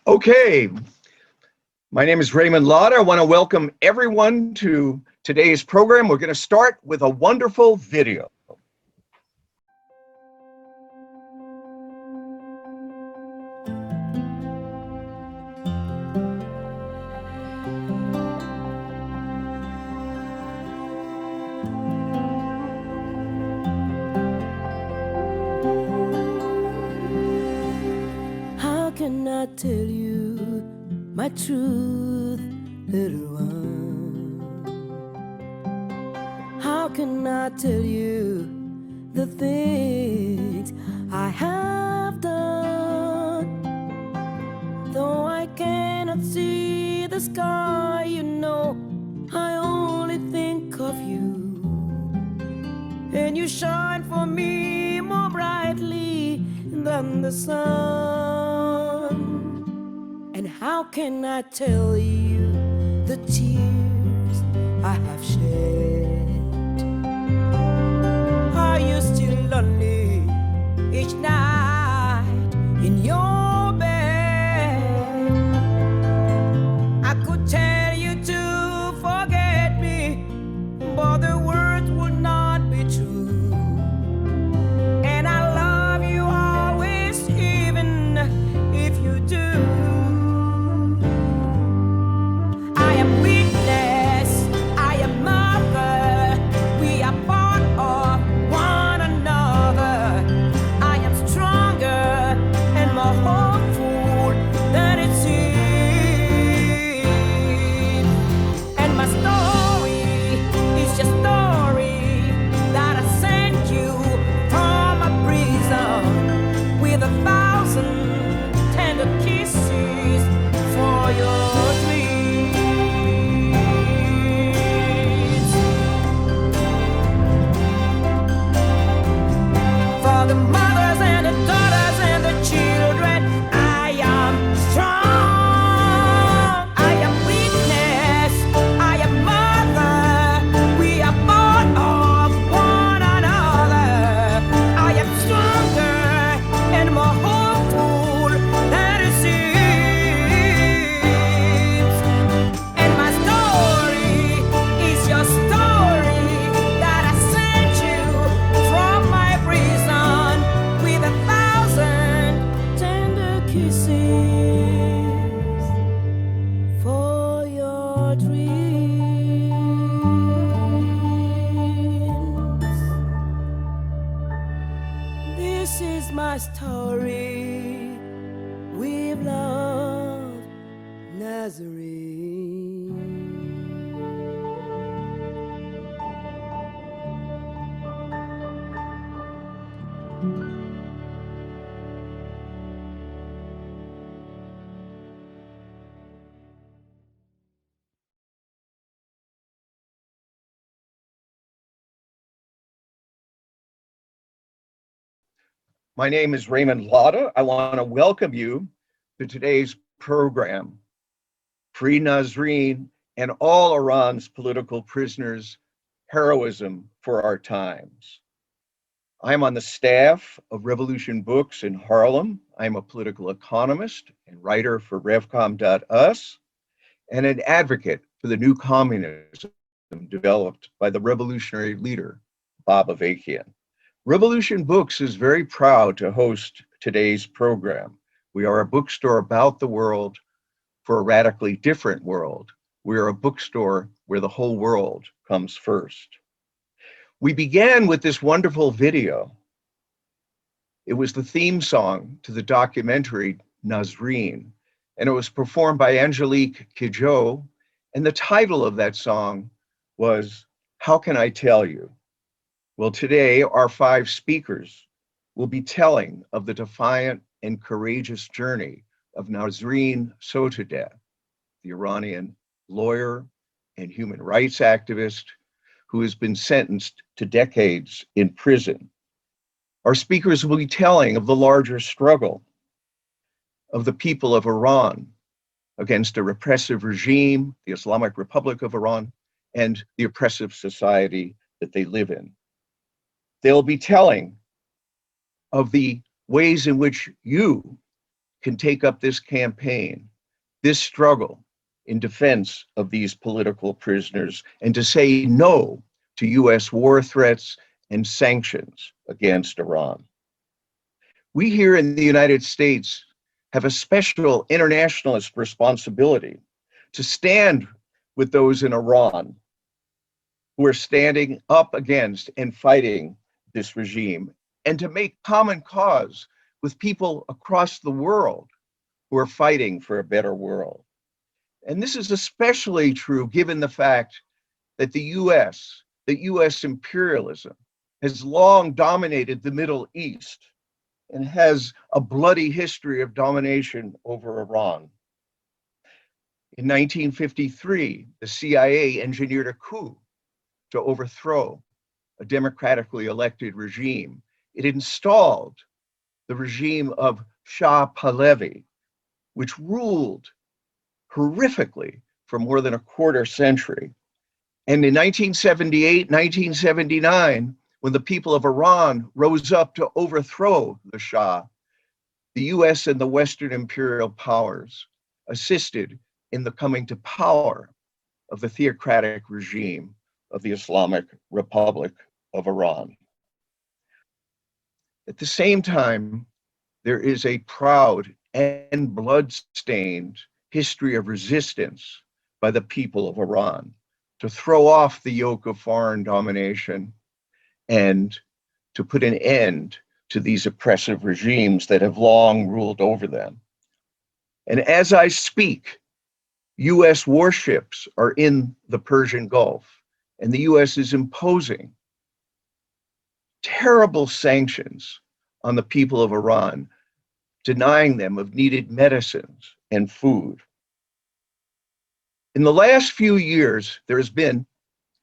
Okay, my name is Raymond Lotta. I want to welcome everyone to today's program. We're going to start with a wonderful video. How can I tell you my truth, little one? How can I tell you the things I have done? Though I cannot see the sky, I only think of you. And you shine for me more brightly than the sun. And how can I tell you the tears I have shed? Are you still lonely each night in your bed? I could tell you to forget me, but the words would not be true. And I love you always, even if you do. I am weakness, I am mother. We are part of one another. I am stronger and more hopeful than it seems. And my story is your story that I sent you from a prison with 1,000 tender kisses for your dreams. For the mothers and the daughters and the children, I am strong. I am weakness, I am mother. We are born of one another. I am stronger and more hopeful than it seems. And my story is your story that I sent you from my prison with 1,000 tender kisses for your dreams. This is my story with love, Nasrin. My name is Raymond Lotta. I want to welcome you to today's program. Free Nasrin and all Iran's political prisoners, heroism for our times. I'm on the staff of Revolution Books in Harlem. I'm a political economist and writer for revcom.us and an advocate for the new communism developed by the revolutionary leader, Bob Avakian. Revolution Books is very proud to host today's program. We are a bookstore about the world for a radically different world. We are a bookstore where the whole world comes first. We began with this wonderful video. It was the theme song to the documentary Nasrin, and it was performed by Angelique Kidjo, and the title of that song was How Can I Tell You? Well, today our 5 speakers will be telling of the defiant and courageous journey of Nasrin Sotoudeh, the Iranian lawyer and human rights activist who has been sentenced to decades in prison. Our speakers will be telling of the larger struggle of the people of Iran against a repressive regime, the Islamic Republic of Iran, and the oppressive society that they live in. They'll be telling of the ways in which you can take up this campaign, this struggle in defense of these political prisoners, and to say no to US war threats and sanctions against Iran. We here in the United States have a special internationalist responsibility to stand with those in Iran who are standing up against and fighting this regime, and to make common cause with people across the world who are fighting for a better world. And this is especially true given the fact that the US imperialism, has long dominated the Middle East and has a bloody history of domination over Iran. In 1953, the CIA engineered a coup to overthrow a democratically elected regime. It installed the regime of Shah Pahlavi, which ruled horrifically for more than a quarter century. And in 1978, 1979, when the people of Iran rose up to overthrow the Shah, the US and the Western imperial powers assisted in the coming to power of the theocratic regime of the Islamic Republic of Iran. At the same time, there is a proud and blood-stained history of resistance by the people of Iran to throw off the yoke of foreign domination and to put an end to these oppressive regimes that have long ruled over them. And as I speak, US warships are in the Persian Gulf, and the US is imposing terrible sanctions on the people of Iran, denying them of needed medicines and food. In the last few years, there has been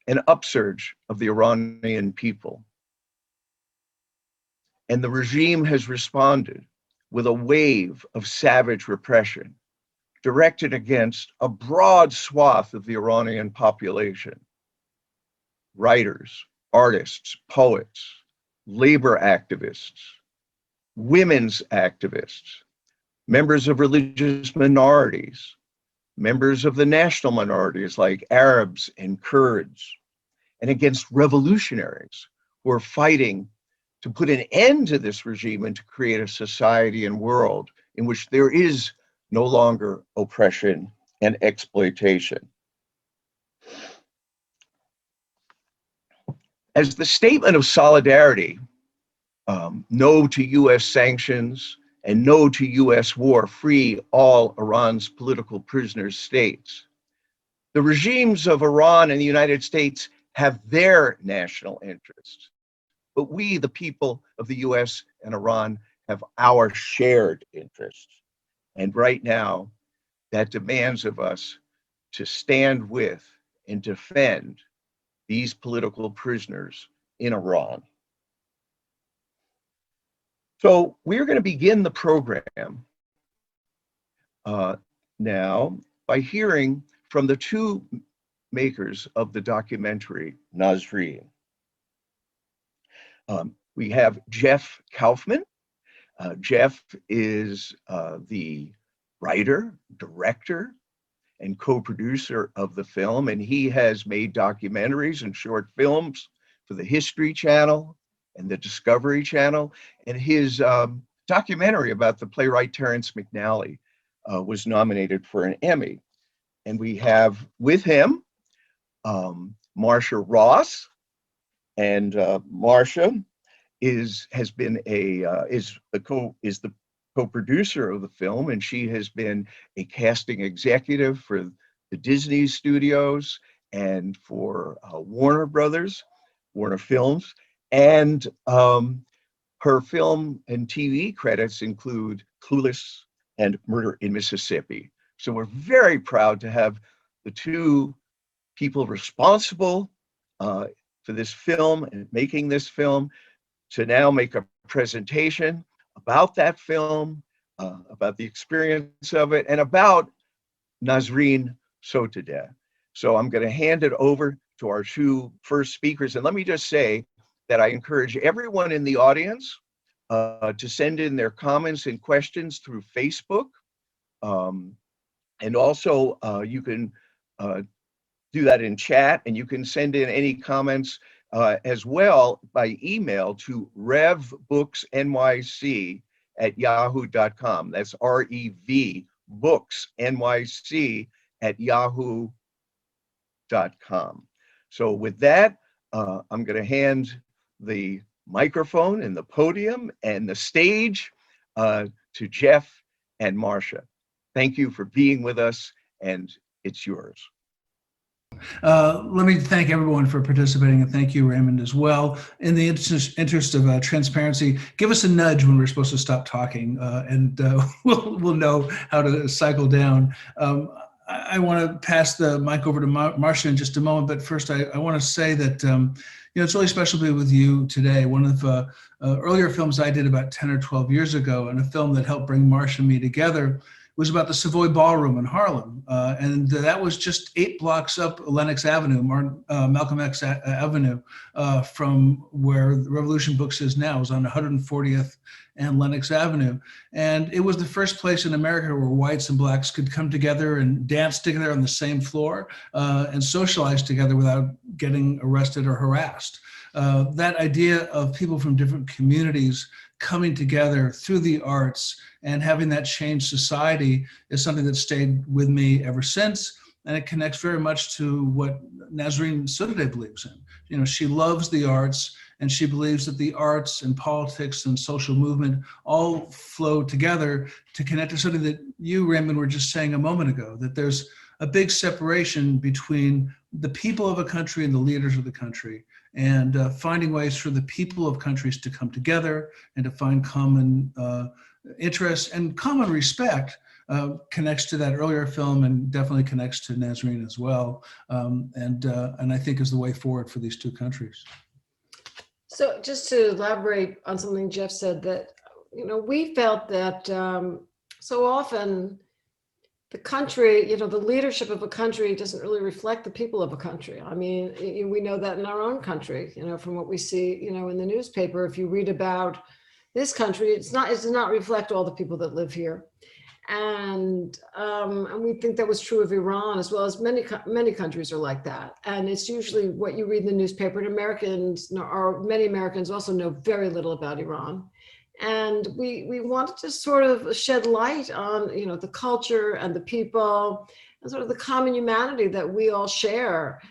an upsurge of the Iranian people, and the regime has responded with a wave of savage repression directed against a broad swath of the Iranian population: writers, artists, poets, labor activists, women's activists, members of religious minorities, members of the national minorities like Arabs and Kurds, and against revolutionaries who are fighting to put an end to this regime and to create a society and world in which there is no longer oppression and exploitation. As the statement of solidarity, no to US sanctions and no to US war, free all Iran's political prisoners states, the regimes of Iran and the United States have their national interests, but we, the people of the US and Iran, have our shared interests. And right now, that demands of us to stand with and defend these political prisoners in Iran. So we're going to begin the program now by hearing from the two makers of the documentary, Nasrin. We have Jeff Kaufman. Jeff is the writer, director, and co-producer of the film, and he has made documentaries and short films for the History Channel and the Discovery Channel, and his documentary about the playwright Terrence McNally was nominated for an Emmy. And we have with him Marcia Ross, and Marcia is the co-producer of the film, and she has been a casting executive for the Disney Studios and for Warner Films, and her film and TV credits include Clueless and Murder in Mississippi. So we're very proud to have the two people responsible for this film and making this film to now make a presentation about that film, about the experience of it, and about Nasrin Sotoudeh. So I'm going to hand it over to our two first speakers. And let me just say that I encourage everyone in the audience to send in their comments and questions through Facebook. Um, and also, you can do that in chat, and you can send in any comments as well by email to revbooksnyc@yahoo.com. That's REV books NYC@yahoo.com. So with that, I'm going to hand the microphone and the podium and the stage to Jeff and Marcia. Thank you for being with us, and it's yours. Let me thank everyone for participating, and thank you, Raymond, as well. In the interest of transparency, give us a nudge when we're supposed to stop talking, and we'll know how to cycle down. I want to pass the mic over to Marcia in just a moment, but first I want to say that it's really special to be with you today. One of the earlier films I did about 10 or 12 years ago, and a film that helped bring Marcia and me together, was about the Savoy Ballroom in Harlem. And that was just 8 blocks up Lenox Avenue, Malcolm X Avenue, from where the Revolution Books is now. It was on 140th and Lenox Avenue. And it was the first place in America where whites and blacks could come together and dance together on the same floor and socialize together without getting arrested or harassed. That idea of people from different communities coming together through the arts and having that change society is something that stayed with me ever since. And it connects very much to what Nasrin Sotoudeh believes in. She loves the arts, and she believes that the arts and politics and social movement all flow together to connect to something that you, Raymond, were just saying a moment ago, that there's a big separation between the people of a country and the leaders of the country, and finding ways for the people of countries to come together and to find common interests and common respect connects to that earlier film, and definitely connects to Nasrin as well, and I think is the way forward for these two countries. So just to elaborate on something Jeff said, that we felt that so often the country, the leadership of a country doesn't really reflect the people of a country. I mean, we know that in our own country, from what we see, in the newspaper. If you read about this country, it does not reflect all the people that live here. And we think that was true of Iran, as well as many countries are like that. And it's usually what you read in the newspaper. And many Americans also know very little about Iran. And we wanted to sort of shed light on, the culture and the people and sort of the common humanity that we all share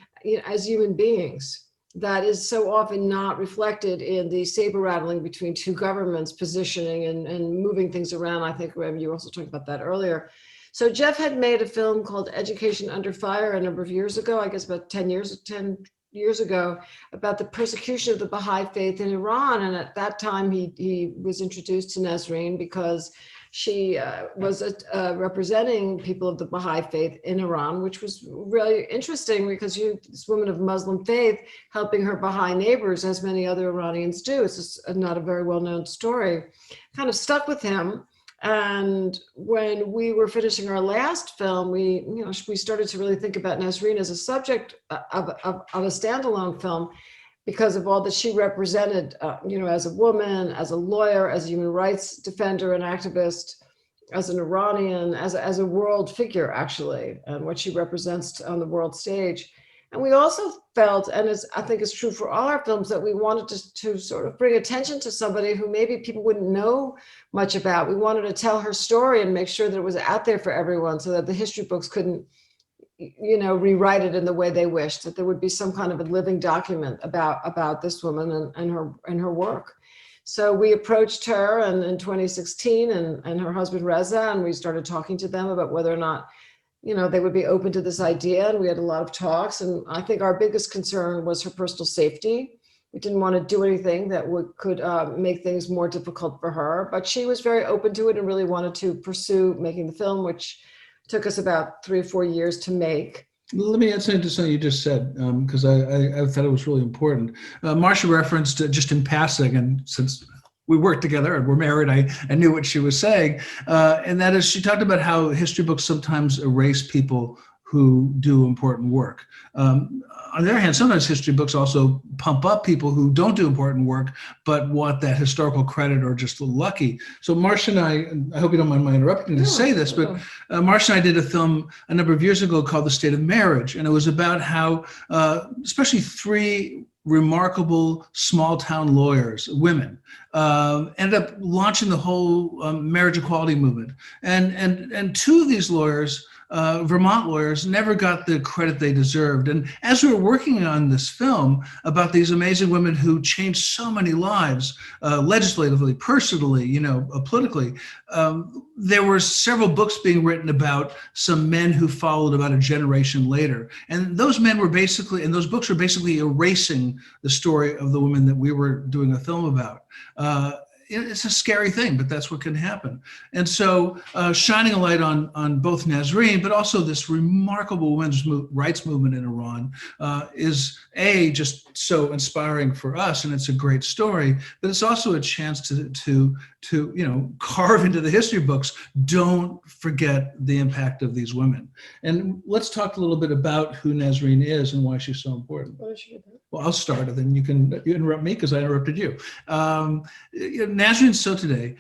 as human beings, that is so often not reflected in the saber rattling between two governments, positioning and moving things around. I think, Rem, you also talked about that earlier. So Jeff had made a film called Education Under Fire a number of years ago, I guess about 10 years ago, about the persecution of the Baha'i faith in Iran. And at that time, he was introduced to Nasrin because she was representing people of the Baha'i faith in Iran, which was really interesting because this woman of Muslim faith helping her Baha'i neighbors, as many other Iranians do. It's just not a very well-known story. Kind of stuck with him. And when we were finishing our last film, we started to really think about Nasrin as a subject of a standalone film, because of all that she represented, as a woman, as a lawyer, as a human rights defender and activist, as an Iranian, as a world figure, actually, and what she represents on the world stage. And we also felt, and I think it's true for all our films, that we wanted to sort of bring attention to somebody who maybe people wouldn't know much about. We wanted to tell her story and make sure that it was out there for everyone, so that the history books couldn't rewrite it in the way they wished, that there would be some kind of a living document about this woman and her work. So we approached her in 2016 and her husband Reza, and we started talking to them about whether or not they would be open to this idea. And we had a lot of talks. And I think our biggest concern was her personal safety. We didn't want to do anything that could make things more difficult for her, but she was very open to it and really wanted to pursue making the film, which took us about 3 or 4 years to make. Let me add something to something you just said, because I thought it was really important. Marcia referenced just in passing, and since we worked together and we're married, I knew what she was saying. And that is, she talked about how history books sometimes erase people who do important work. On the other hand, sometimes history books also pump up people who don't do important work, but want that historical credit or just lucky. So Marcia and I hope you don't mind my interrupting to say this, but Marcia and I did a film a number of years ago called The State of Marriage. And it was about how, especially three remarkable small town lawyers, women, ended up launching the whole marriage equality movement. And two of these lawyers, Vermont lawyers, never got the credit they deserved. And as we were working on this film about these amazing women who changed so many lives, legislatively, personally, politically, there were several books being written about some men who followed about a generation later. And those men were basically, and those books were basically erasing the story of the women that we were doing a film about. It's a scary thing, but that's what can happen. And so shining a light on both Nasrin, but also this remarkable women's rights movement in Iran is just so inspiring for us, and it's a great story, but it's also a chance to carve into the history books. Don't forget the impact of these women. And let's talk a little bit about who Nasrin is and why she's so important. Well, I'll start, and then you interrupt me because I interrupted you. Nasrin Sotoudeh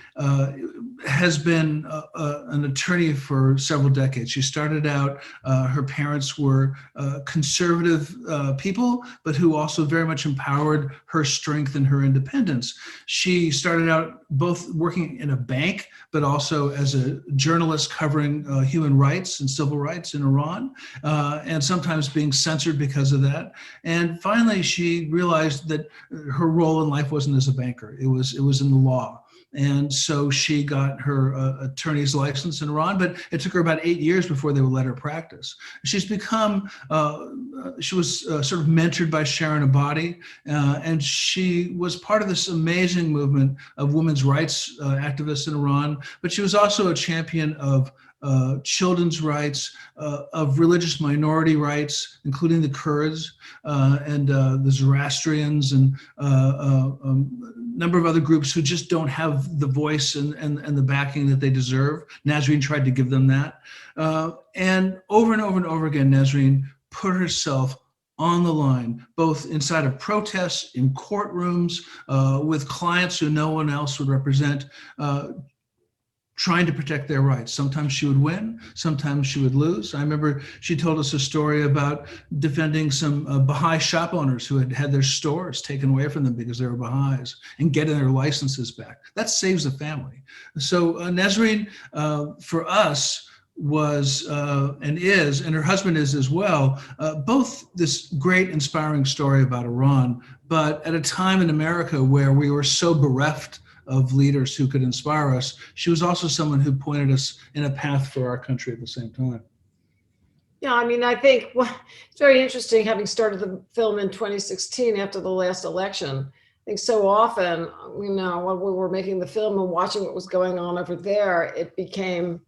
has been an attorney for several decades. She started out, her parents were conservative people, but who also very much empowered her strength and her independence. She started out both working in a bank, but also as a journalist covering human rights and civil rights in Iran, and sometimes being censored because of that. And finally, she realized that her role in life wasn't as a banker. It was in the law. And so she got her attorney's license in Iran, but it took her about 8 years before they would let her practice. She's become, she was sort of mentored by Sharon Abadi, and she was part of this amazing movement of women's rights activists in Iran, but she was also a champion of children's rights, of religious minority rights, including the Kurds and the Zoroastrians and a number of other groups who just don't have the voice and the backing that they deserve. Nasrin tried to give them that. And over and over again, Nasrin put herself on the line, both inside of protests, in courtrooms, with clients who no one else would represent, trying to protect their rights. Sometimes she would win, sometimes she would lose. I remember she told us a story about defending some Baha'i shop owners who had had their stores taken away from them because they were Baha'is, and getting their licenses back. That saves the family. So Nasrin, for us, was and is, and her husband is as well, both this great inspiring story about Iran, but at a time in America where we were so bereft of leaders who could inspire us, she was also someone who pointed us in a path for our country at the same time. Yeah, I mean, I think it's very interesting, having started the film in 2016 after the last election. I think so often, when we were making the film and watching what was going on over there, it became,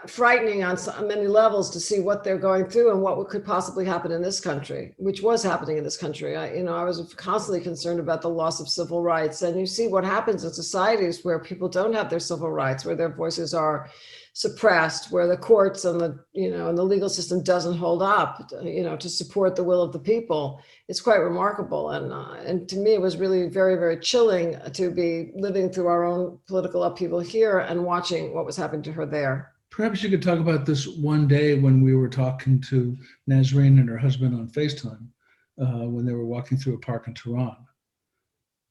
frightening on many levels to see what they're going through and what could possibly happen in this country, which was happening in this country. I was constantly concerned about the loss of civil rights. And you see what happens in societies where people don't have their civil rights, where their voices are suppressed, where the courts and the legal system doesn't hold up, to support the will of the people. It's quite remarkable. And to me, it was really very, very chilling to be living through our own political upheaval here and watching what was happening to her there. Perhaps you could talk about this one day when we were talking to Nasrin and her husband on FaceTime when they were walking through a park in Tehran.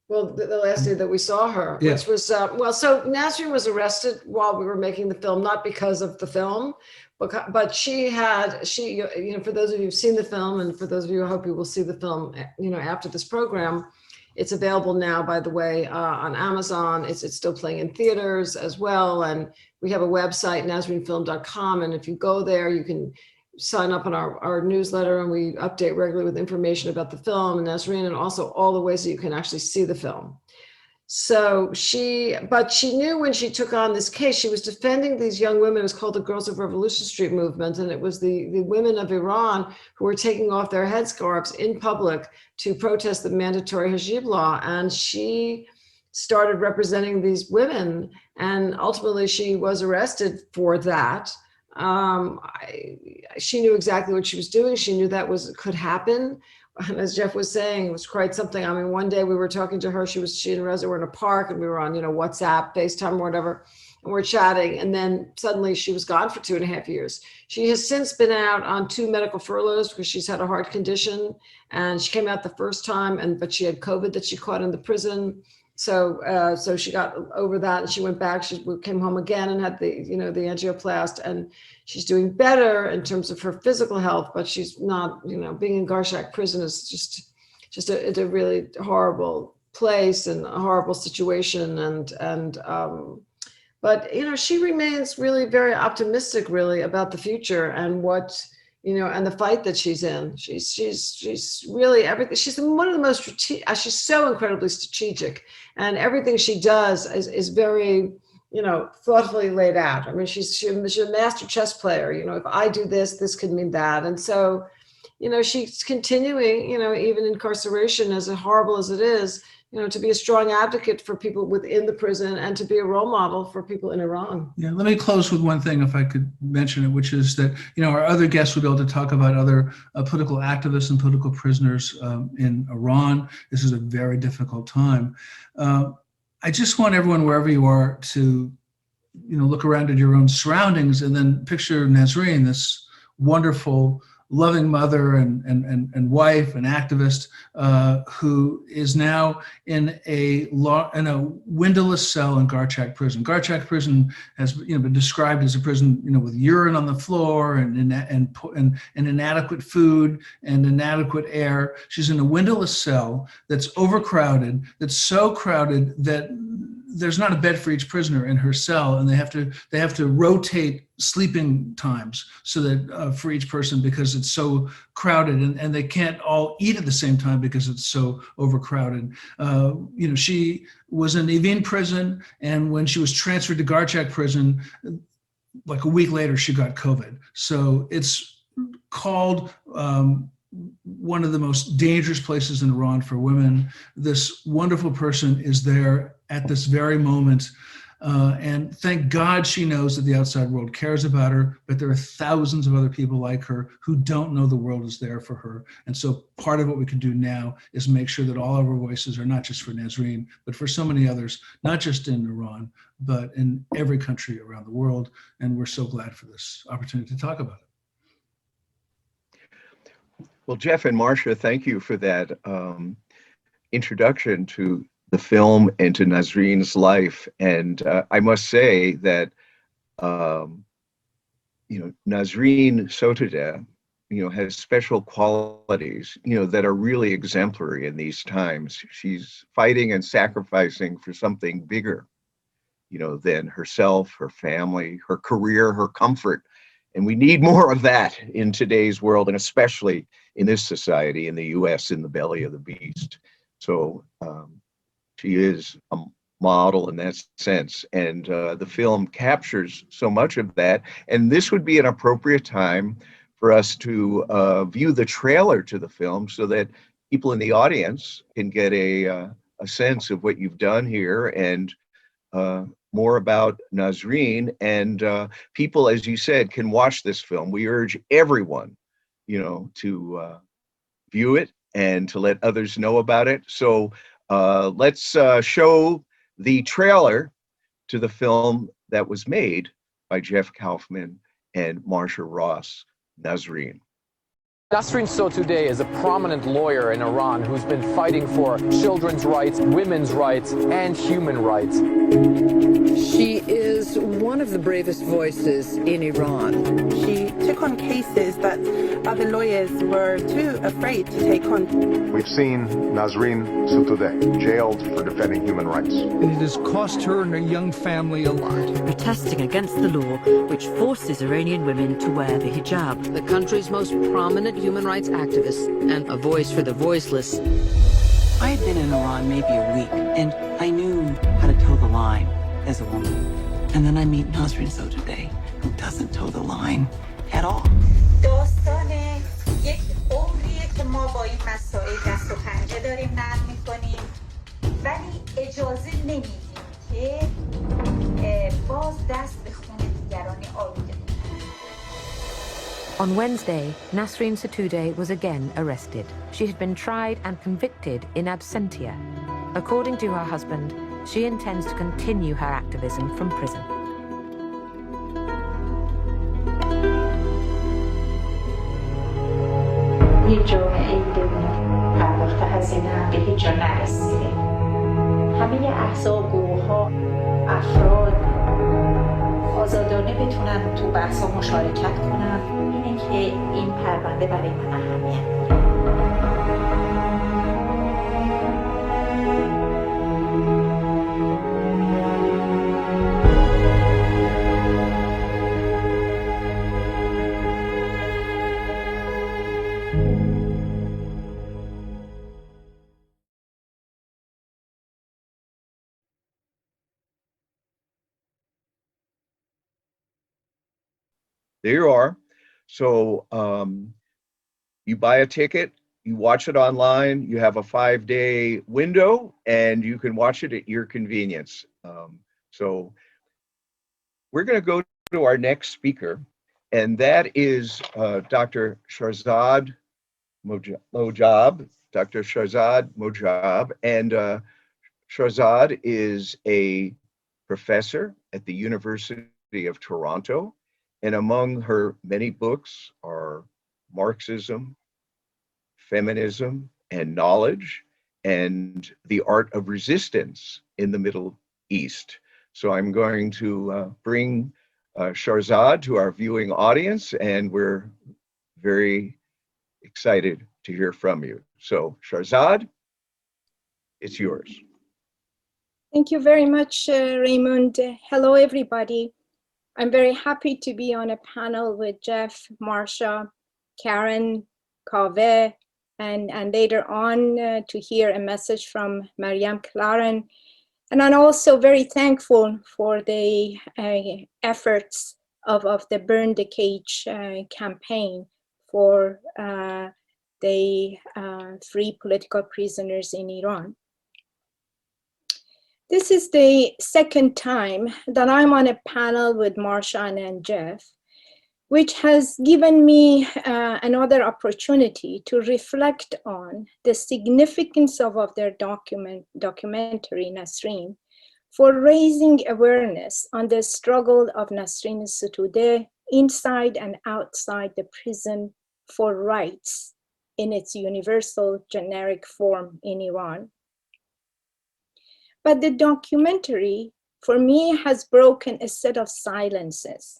Well, the last day that we saw her, yeah. Which was, so Nasrin was arrested while we were making the film, not because of the film, but for those of you who've seen the film, and for those of you who hope you will see the film, after this program, it's available now, by the way, on Amazon. It's still playing in theaters as well. And we have a website, nasrinfilm.com. And if you go there, you can sign up on our newsletter, and we update regularly with information about the film and Nasrin, and also all the ways that you can actually see the film. So she knew when she took on this case, she was defending these young women. It was called the Girls of Revolution Street movement. And it was the women of Iran who were taking off their headscarves in public to protest the mandatory hijab law. And she started representing these women. And ultimately she was arrested for that. She knew exactly what she was doing. She knew that could happen. And as Jeff was saying, it was quite something. I mean, one day we were talking to her, she and Reza were in a park and we were on, WhatsApp, FaceTime or whatever. And we're chatting. And then suddenly she was gone for 2.5 years. She has since been out on 2 medical furloughs because she's had a heart condition. And she came out the first time, but she had COVID that she caught in the prison. So she got over that and she went back. She came home again and had the angioplast, and she's doing better in terms of her physical health, but she's not, being in Garshak prison is just a really horrible place and a horrible situation. But she remains really very optimistic really about the future and what, and the fight that she's in. She's really everything. She's one of the most strategic. She's so incredibly strategic, and everything she does is very, thoughtfully laid out. I mean, she's a master chess player. If I do this, this could mean that, and so, she's continuing. Even incarceration, as horrible as it is, to be a strong advocate for people within the prison and to be a role model for people in Iran. Yeah, let me close with one thing, if I could mention it, which is that, our other guests will be able to talk about other political activists and political prisoners in Iran. This is a very difficult time. I just want everyone, wherever you are, to, look around at your own surroundings and then picture Nasrin, this wonderful, loving mother and wife and activist who is now in a windowless cell in Garchak prison. Garchak prison has been described as a prison with urine on the floor and inadequate food and inadequate air. She's in a windowless cell that's overcrowded, that's so crowded that there's not a bed for each prisoner in her cell, and they have to rotate sleeping times so that for each person, because it's so crowded, and they can't all eat at the same time because it's so overcrowded. She was in Evin prison, and when she was transferred to Garchak prison, like a week later, she got COVID. So it's called one of the most dangerous places in Iran for women. This wonderful person is there at this very moment. And thank God she knows that the outside world cares about her, but there are thousands of other people like her who don't know the world is there for her. And so part of what we can do now is make sure that all of our voices are not just for Nasrin, but for so many others, not just in Iran, but in every country around the world. And we're so glad for this opportunity to talk about it. Well, Jeff and Marcia, thank you for that introduction to the film and to Nasrin's life. And I must say that, Nasrin Sotoudeh, has special qualities, that are really exemplary in these times. She's fighting and sacrificing for something bigger, than herself, her family, her career, her comfort. And we need more of that in today's world, and especially in this society, in the US, in the belly of the beast. So she is a model in that sense. And the film captures so much of that. And this would be an appropriate time for us to view the trailer to the film so that people in the audience can get a sense of what you've done here and more about Nasrin. And people, as you said, can watch this film. We urge everyone, to view it and to let others know about it. So let's show the trailer to the film that was made by Jeff Kaufman and Marcia Ross, Nasrin. Nasrin Sotoudeh is a prominent lawyer in Iran who's been fighting for children's rights, women's rights, and human rights. She is one of the bravest voices in Iran. She took on cases that other lawyers were too afraid to take on. We've seen Nasrin Sotoudeh jailed for defending human rights. It has cost her and her young family a lot. Protesting against the law which forces Iranian women to wear the hijab. The country's most prominent human rights activist and a voice for the voiceless. I had been in Iran maybe a week, and I knew how to toe the line as a woman. And then I meet Nasrin Sotoudeh, who doesn't toe the line at all. داستان یک عمریه که ما با این مسائل دست و پنجه داریم نرم میکنیم ولی اجازه نمیدیم که باز دست به خون دیگران آلوده کنیم. On Wednesday, Nasrin Sotoudeh was again arrested. She had been tried and convicted in absentia. According to her husband, she intends to continue her activism from prison. هیچ جامعه‌ای بدون پرداخت هزینه به هیچ جا نرسیده. همه احزاب، گروه‌ها، افراد آزادانه بتونن تو بحث‌ها مشارکت کنن. اینه که این پرونده برای من اهمیت داره. There you are. So you buy a ticket, you watch it online, you have a 5-day window, and you can watch it at your convenience. So we're going to go to our next speaker, and that is Dr. Shahrzad Mojab. Dr. Shahrzad Mojab. And Shahrzad is a professor at the University of Toronto. And among her many books are Marxism, Feminism, and Knowledge, and The Art of Resistance in the Middle East. So I'm going to bring Shahrzad to our viewing audience, and we're very excited to hear from you. So Shahrzad, it's yours. Thank you very much, Raymond. Hello, everybody. I'm very happy to be on a panel with Jeff, Marsha, Karen, Kaveh, and later on to hear a message from Mariam Claren. And I'm also very thankful for the efforts of the Burn the Cage campaign for the free political prisoners in Iran. This is the second time that I'm on a panel with Marsha and Jeff, which has given me another opportunity to reflect on the significance of their documentary, Nasrin, for raising awareness on the struggle of Nasrin Sotoudeh inside and outside the prison for rights in its universal generic form in Iran. But the documentary, for me, has broken a set of silences,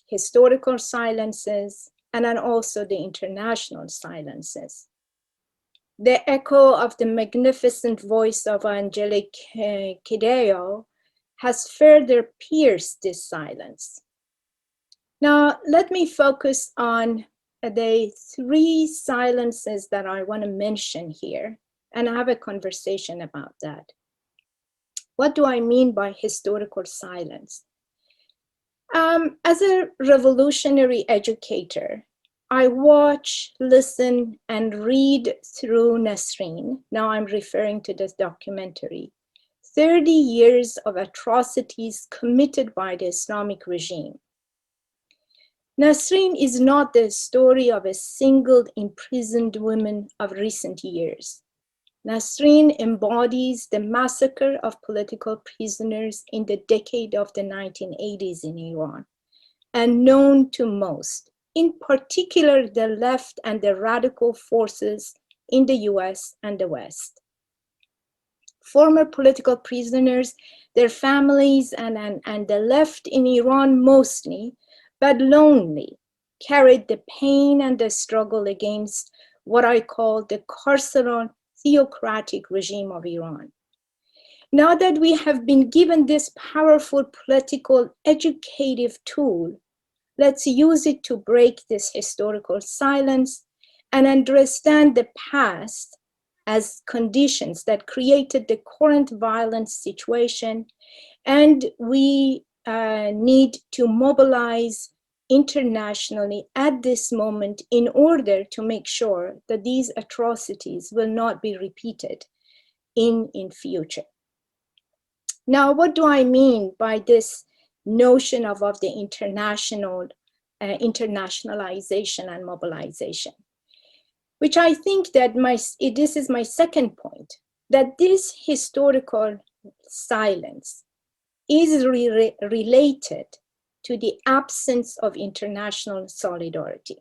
historical silences, and then also the international silences. The echo of the magnificent voice of Angelique Kideo has further pierced this silence. Now, let me focus on the 3 silences that I want to mention here and have a conversation about that. What do I mean by historical silence? As a revolutionary educator, I watch, listen, and read through Nasrin. Now I'm referring to this documentary. 30 years of atrocities committed by the Islamic regime. Nasrin is not the story of a single imprisoned woman of recent years. Nasrin embodies the massacre of political prisoners in the decade of the 1980s in Iran, and known to most, in particular the left and the radical forces in the US and the West. Former political prisoners, their families, and the left in Iran mostly, but lonely, carried the pain and the struggle against what I call the carceral theocratic regime of Iran. Now that we have been given this powerful political educative tool, let's use it to break this historical silence and understand the past as conditions that created the current violent situation. And we need to mobilize internationally at this moment in order to make sure that these atrocities will not be repeated in future. Now, what do I mean by this notion of the international internationalization and mobilization, which I think that this is my second point, that this historical silence is related to the absence of international solidarity.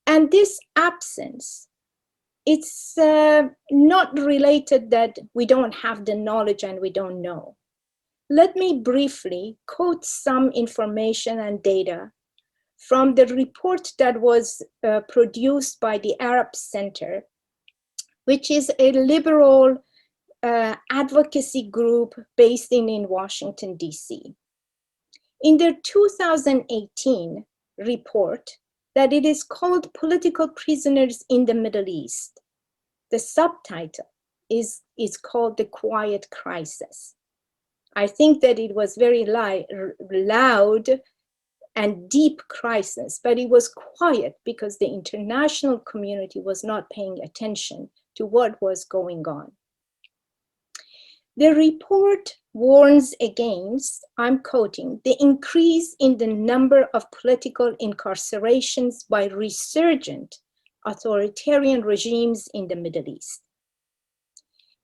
And this absence, it's not related that we don't have the knowledge and we don't know. Let me briefly quote some information and data from the report that was produced by the Arab Center, which is a liberal advocacy group based in Washington, D.C. In their 2018 report, that it is called Political Prisoners in the Middle East, the subtitle is called The Quiet Crisis. I think that it was very loud and deep crisis, but it was quiet because the international community was not paying attention to what was going on. The report warns against, I'm quoting, the increase in the number of political incarcerations by resurgent authoritarian regimes in the Middle East.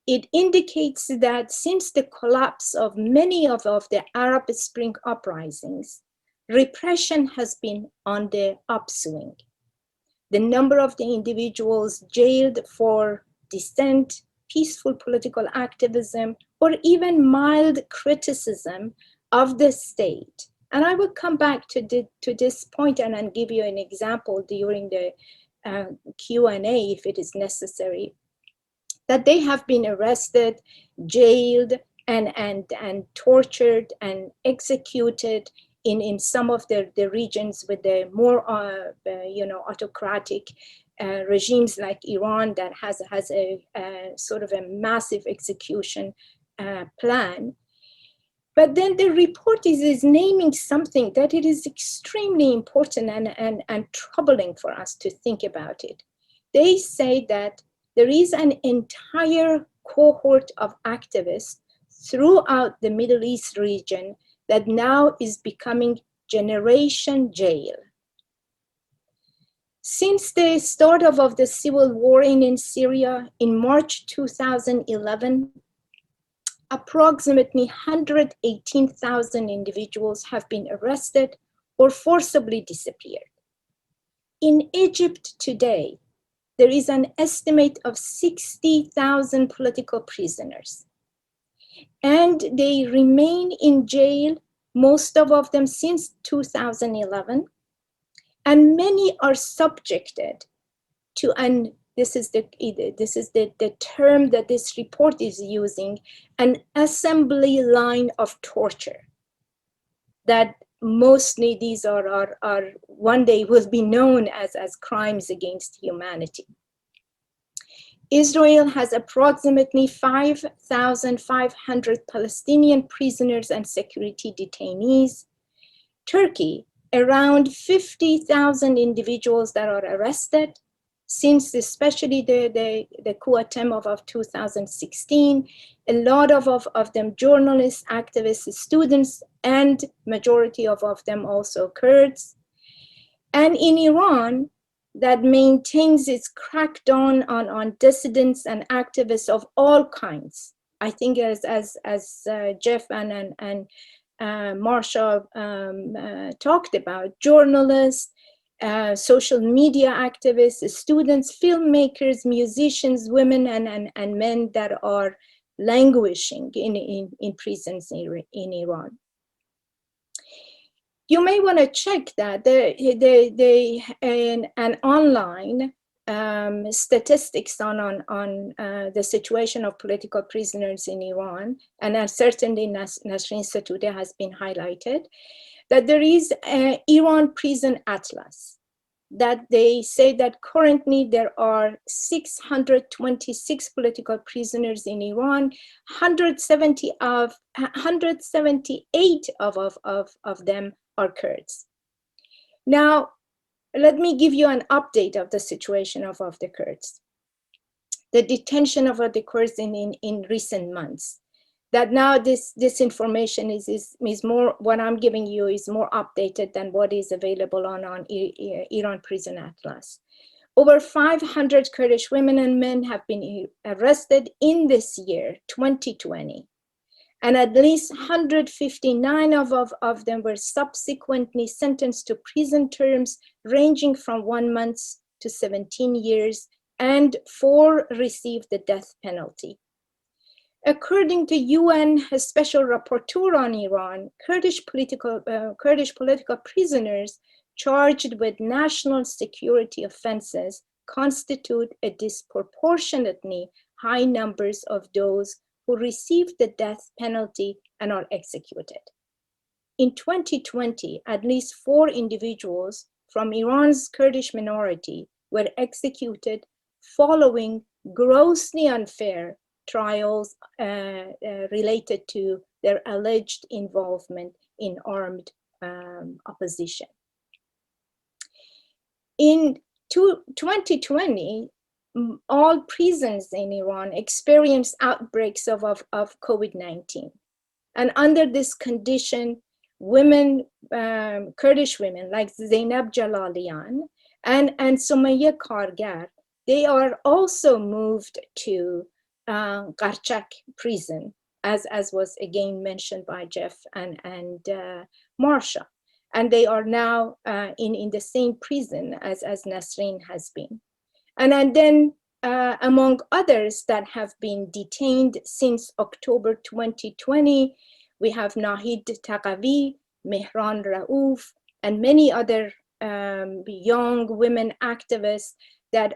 It indicates that since the collapse of many of the Arab Spring uprisings, repression has been on the upswing. The number of the individuals jailed for dissent, peaceful political activism, or even mild criticism of the state. And I will come back to this point and give you an example during the Q&A if it is necessary, that they have been arrested, jailed, and tortured and executed in some of the regions with the more autocratic regimes like Iran that has a sort of a massive execution plan. But then the report is naming something that it is extremely important and troubling for us to think about it. They say that there is an entire cohort of activists throughout the Middle East region that now is becoming generation jail. Since the start of the civil war in Syria in March 2011, approximately 118,000 individuals have been arrested or forcibly disappeared. In Egypt today, there is an estimate of 60,000 political prisoners. And they remain in jail, most of them since 2011. And many are subjected to, and this is the term that this report is using, an assembly line of torture. That mostly these are one day will be known as crimes against humanity. Israel has approximately 5,500 Palestinian prisoners and security detainees. Turkey, around 50,000 individuals that are arrested since especially the coup attempt of 2016. A lot of them journalists, activists, students, and majority of them also Kurds. And in Iran, that maintains its crackdown on dissidents and activists of all kinds. I think as Jeff and Marsha talked about, journalists, social media activists, students, filmmakers, musicians, women and men that are languishing in prisons in Iran. You may want to check that an online statistics on the situation of political prisoners in Iran, and certainly Nasrin Sotoudeh has been highlighted, that there is an Iran prison atlas, that they say that currently there are 626 political prisoners in Iran, 178 of them are Kurds. Now, let me give you an update of the situation of the Kurds. The detention of the Kurds in recent months. that now this information is more, what I'm giving you is more updated than what is available on Iran Prison Atlas. Over 500 Kurdish women and men have been arrested in this year, 2020. And at least 159 of them were subsequently sentenced to prison terms ranging from 1 month to 17 years, and 4 received the death penalty. According to UN Special Rapporteur on Iran, Kurdish political prisoners charged with national security offenses constitute a disproportionately high numbers of those who received the death penalty and are executed. In 2020, at least 4 individuals from Iran's Kurdish minority were executed following grossly unfair trials related to their alleged involvement in armed opposition. In 2020, all prisons in Iran experienced outbreaks of COVID-19. And under this condition, women, Kurdish women like Zainab Jalalian and Sumaya Kargar, they are also moved to Qarchak prison, as was again mentioned by Jeff and Marsha. And they are now in the same prison as Nasrin has been. And then among others that have been detained since October 2020, we have Nahid Taqavi, Mehran Raouf, and many other young women activists that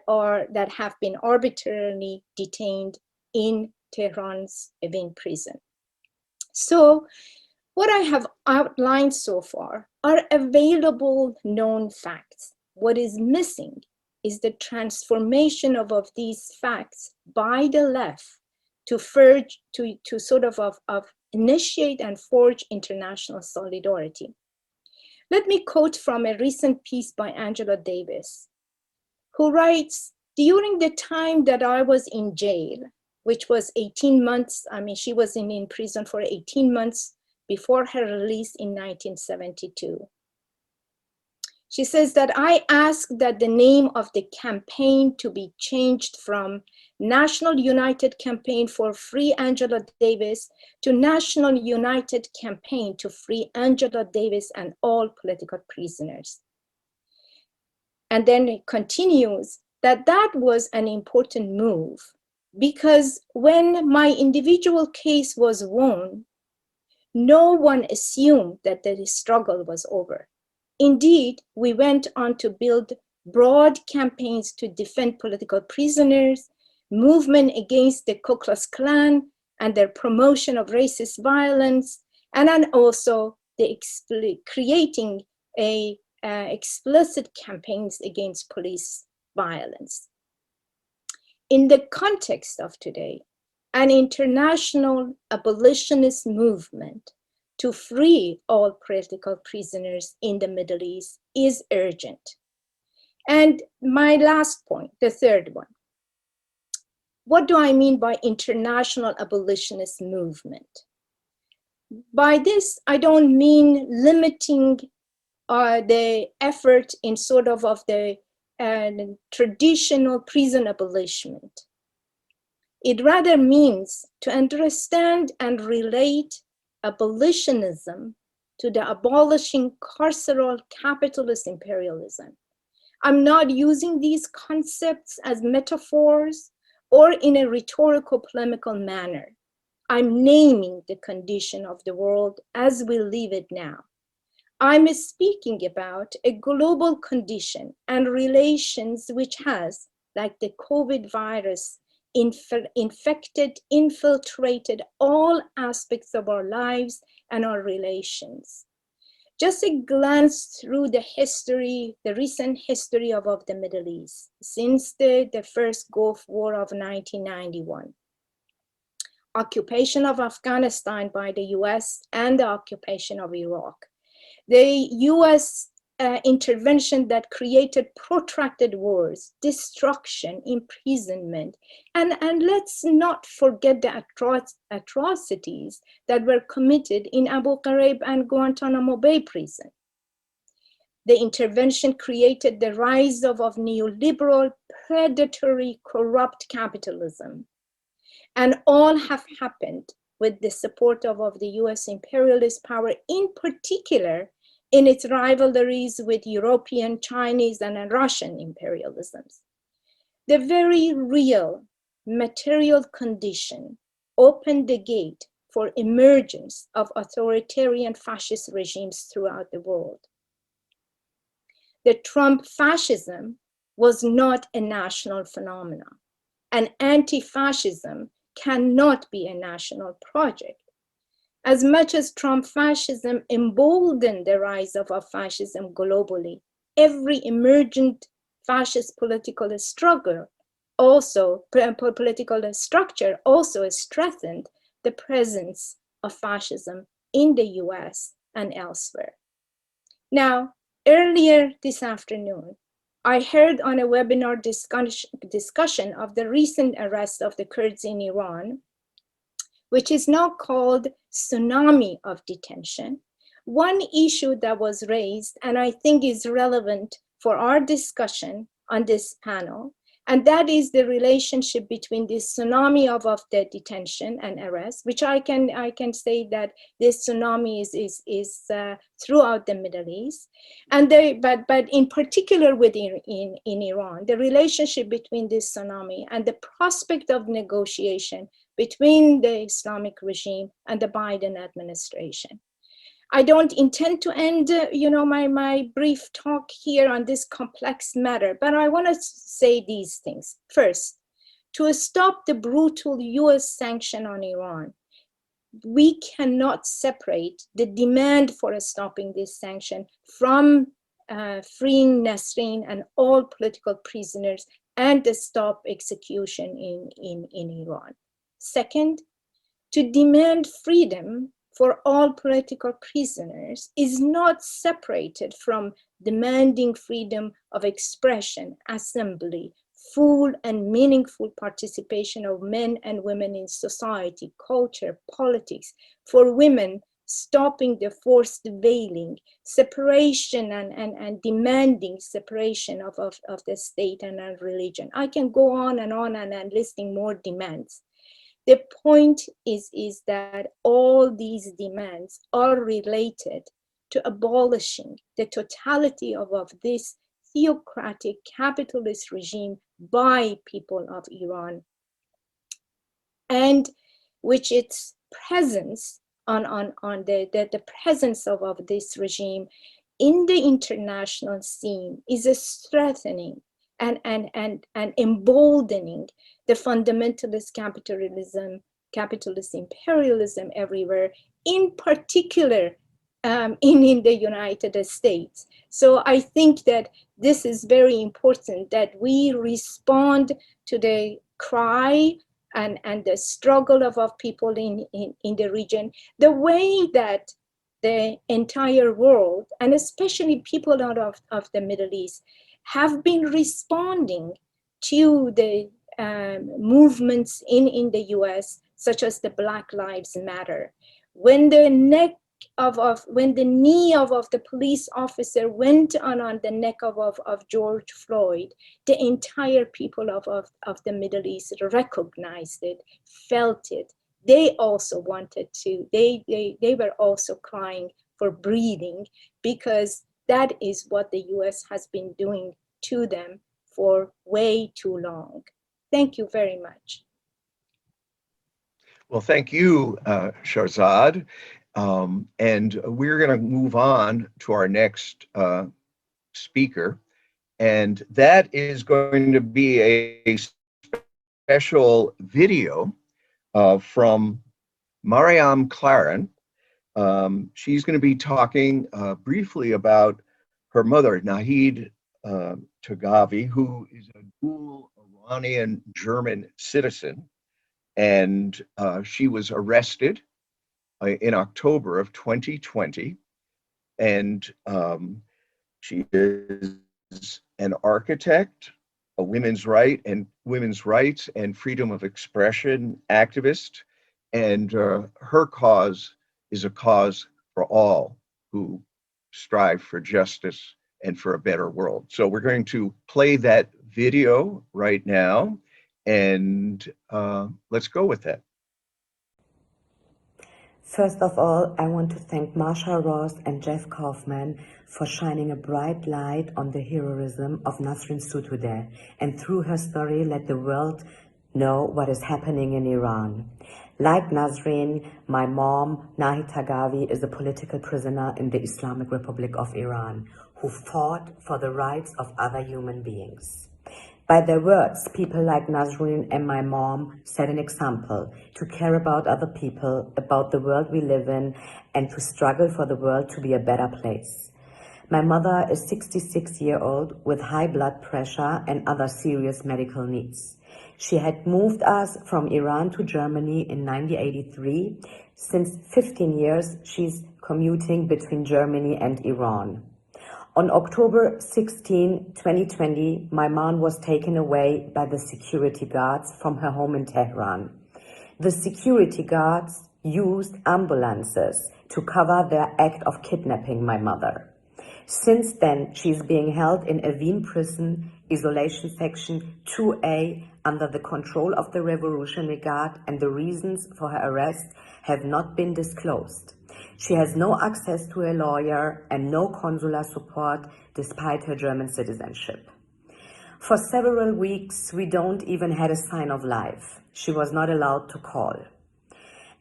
have been arbitrarily detained in Tehran's Evin prison. So what I have outlined so far are available known facts. What is missing is the transformation of these facts by the left to sort of initiate and forge international solidarity. Let me quote from a recent piece by Angela Davis, who writes, "During the time that I was in jail, which was 18 months, she was in prison for 18 months before her release in 1972. She says that I asked that the name of the campaign to be changed from National United Campaign for Free Angela Davis to National United Campaign to Free Angela Davis and all political prisoners." And then it continues that was an important move, because when my individual case was won, no one assumed that the struggle was over. Indeed, we went on to build broad campaigns to defend political prisoners, movement against the Ku Klux Klan and their promotion of racist violence, and then also creating explicit campaigns against police violence. In the context of today, an international abolitionist movement to free all political prisoners in the Middle East is urgent. And my last point, the third one. What do I mean by international abolitionist movement? By this, I don't mean limiting the effort in sort of the traditional prison abolishment. It rather means to understand and relate abolitionism to the abolishing carceral capitalist imperialism. I'm not using these concepts as metaphors or in a rhetorical polemical manner. I'm naming the condition of the world as we live it now. I'm speaking about a global condition and relations which has, like the COVID virus, infected, infiltrated all aspects of our lives and our relations. Just a glance through the history, the recent history of the Middle East, since the first Gulf War of 1991. Occupation of Afghanistan by the US and the occupation of Iraq. The US intervention that created protracted wars, destruction, imprisonment, and let's not forget the atrocities that were committed in Abu Ghraib and Guantanamo Bay prison. The intervention created the rise of neoliberal, predatory, corrupt capitalism. And all have happened with the support of the US imperialist power, in particular in its rivalries with European, Chinese, and Russian imperialisms. The very real material condition opened the gate for emergence of authoritarian fascist regimes throughout the world. The Trump fascism was not a national phenomenon, and anti-fascism cannot be a national project. As much as Trump fascism emboldened the rise of fascism globally, every emergent fascist political struggle political structure also strengthened the presence of fascism in the US and elsewhere. Now, earlier this afternoon, I heard on a webinar discussion of the recent arrest of the Kurds in Iran, which is now called tsunami of detention. One issue that was raised, and I think is relevant for our discussion on this panel, and that is the relationship between this tsunami of the detention and arrest, which I can say that this tsunami is throughout the Middle East, and but in particular within in Iran, the relationship between this tsunami and the prospect of negotiation between the Islamic regime and the Biden administration. I don't intend to end, my brief talk here on this complex matter, but I want to say these things. First, to stop the brutal US sanction on Iran, we cannot separate the demand for stopping this sanction from freeing Nasrin and all political prisoners and the stop execution in Iran. Second, to demand freedom for all political prisoners is not separated from demanding freedom of expression, assembly, full and meaningful participation of men and women in society, culture, politics, for women, stopping the forced veiling, separation and demanding separation of the state and religion. I can go on and listing more demands. The point is that all these demands are related to abolishing the totality of this theocratic capitalist regime by people of Iran, and which its presence on the presence of this regime in the international scene is a strengthening and emboldening the fundamentalist capitalist imperialism everywhere, in particular in the United States. So I think that this is very important, that we respond to the cry and the struggle of people in the region, the way that the entire world, and especially people out of the Middle East, have been responding to the movements in the US, such as the Black Lives Matter. When the knee of the police officer went on the neck of George Floyd, the entire people of the Middle East recognized it, felt it. They also wanted to, they were also crying for breathing, because that is what the US has been doing to them for way too long. Thank you very much. Well, thank you, Shahrzad. And we're going to move on to our next speaker. And that is going to be a special video from Mariam Claren. She's going to be talking briefly about her mother, Nahid Toghavi, who is a dual Iranian-German citizen. And she was arrested in October of 2020. And She is an architect, a women's rights and freedom of expression activist, and her cause is a cause for all who strive for justice and for a better world. So we're going to play that video right now, and let's go with that. First of all, I want to thank Marsha Ross and Jeff Kaufman for shining a bright light on the heroism of Nasrin Sotoudeh, and through her story let the world know what is happening in Iran. Like Nasrin, my mom, Nahi Tagavi, is a political prisoner in the Islamic Republic of Iran who fought for the rights of other human beings. By their words, people like Nasrin and my mom set an example to care about other people, about the world we live in, and to struggle for the world to be a better place. My mother is 66-year-old with high blood pressure and other serious medical needs. She had moved us from Iran to Germany in 1983. Since 15 years, she's commuting between Germany and Iran. On October 16, 2020, my mom was taken away by the security guards from her home in Tehran. The security guards used ambulances to cover their act of kidnapping my mother. Since then, she's being held in a Wien prison, isolation section 2A, under the control of the Revolutionary Guard, and the reasons for her arrest have not been disclosed. She has no access to a lawyer and no consular support despite her German citizenship. For several weeks, we don't even had a sign of life. She was not allowed to call.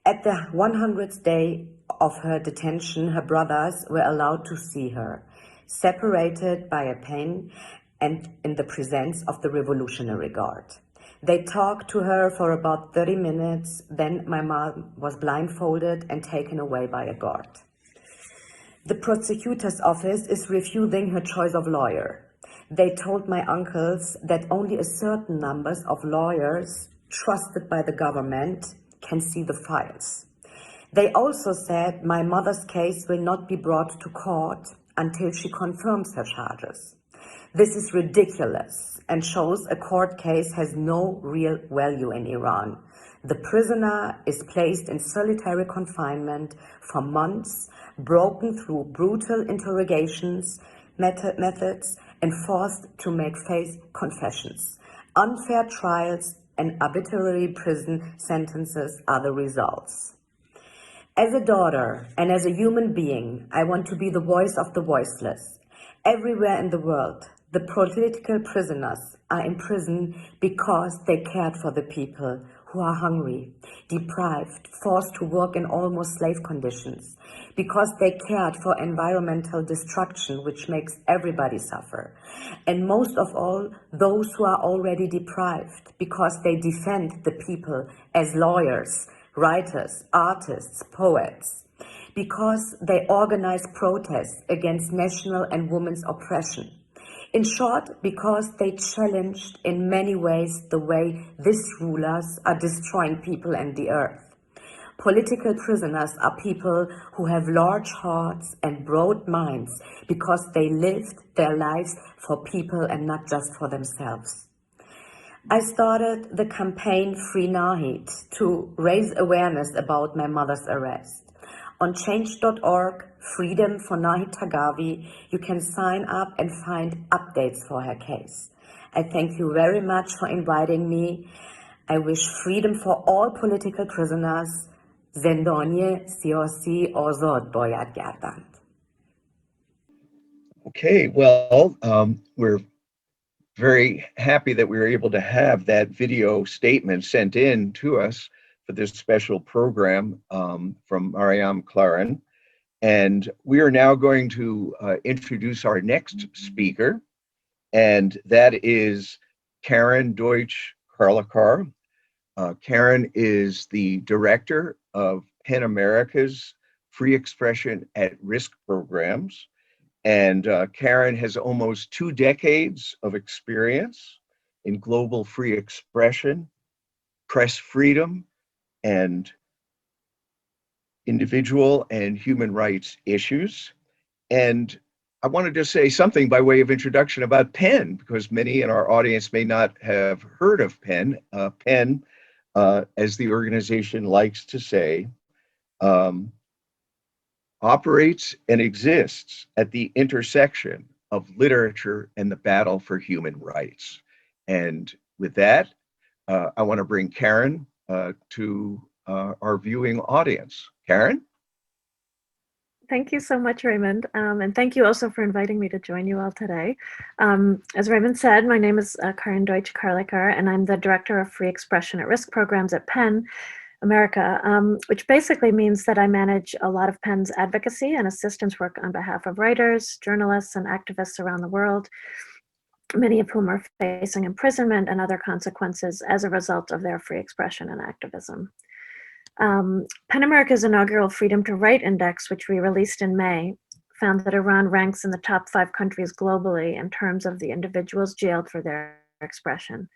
At the 100th day of her detention, her brothers were allowed to see her, separated by a pen and in the presence of the Revolutionary Guard. They talked to her for about 30 minutes, then my mom was blindfolded and taken away by a guard. The prosecutor's office is refusing her choice of lawyer. They told my uncles that only a certain number of lawyers trusted by the government can see the files. They also said my mother's case will not be brought to court until she confirms her charges. This is ridiculous and shows a court case has no real value in Iran. The prisoner is placed in solitary confinement for months, broken through brutal interrogations methods, and forced to make false confessions. Unfair trials and arbitrary prison sentences are the results. As a daughter and as a human being, I want to be the voice of the voiceless. Everywhere in the world, the political prisoners are in prison because they cared for the people who are hungry, deprived, forced to work in almost slave conditions, because they cared for environmental destruction, which makes everybody suffer. And most of all, those who are already deprived, because they defend the people as lawyers, writers, artists, poets, because they organize protests against national and women's oppression. In short, because they challenged in many ways the way these rulers are destroying people and the earth. Political prisoners are people who have large hearts and broad minds because they lived their lives for people and not just for themselves. I started the campaign Free Nahid to raise awareness about my mother's arrest. On change.org, Freedom for Nahid Tagavi, you can sign up and find updates for her case. I thank you very much for inviting me. I wish freedom for all political prisoners. زندانی سیاسی آزاد باید گردند. Okay, well, we're very happy that we were able to have that video statement sent in to us for this special program from Mariam Claren. And we are now going to introduce our next speaker, and that is Karen Deutsch-Karlakar. Karen is the director of PEN America's Free Expression at Risk programs. And Karen has almost 2 decades of experience in global free expression, press freedom, and individual and human rights issues. And I wanted to say something by way of introduction about PEN, because many in our audience may not have heard of PEN. PEN, as the organization likes to say, operates and exists at the intersection of literature and the battle for human rights. And with that, I want to bring Karen to our viewing audience. Karen? Thank you so much, Raymond. And thank you also for inviting me to join you all today. As Raymond said, my name is Karin Deutsch-Karliker, and I'm the Director of Free Expression at Risk programs at PEN America, which basically means that I manage a lot of PEN's advocacy and assistance work on behalf of writers, journalists, and activists around the world, many of whom are facing imprisonment and other consequences as a result of their free expression and activism. PEN America's inaugural Freedom to Write Index, which we released in May, found that Iran ranks in the top 5 countries globally in terms of the individuals jailed for their expression.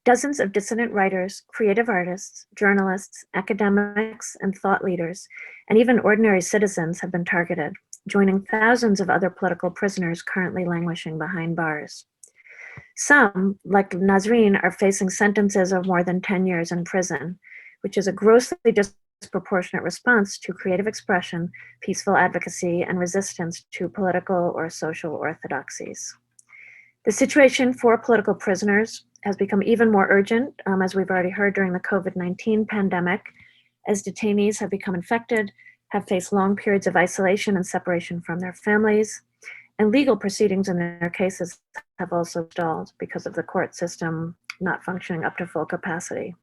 Dozens of dissident writers, creative artists, journalists, academics, and thought leaders, and even ordinary citizens have been targeted, joining thousands of other political prisoners currently languishing behind bars. Some, like Nasrin, are facing sentences of more than 10 years in prison, which is a grossly disproportionate response to creative expression, peaceful advocacy, and resistance to political or social orthodoxies. The situation for political prisoners has become even more urgent, as we've already heard during the COVID-19 pandemic, as detainees have become infected, have faced long periods of isolation and separation from their families, and legal proceedings in their cases have also stalled because of the court system not functioning up to full capacity.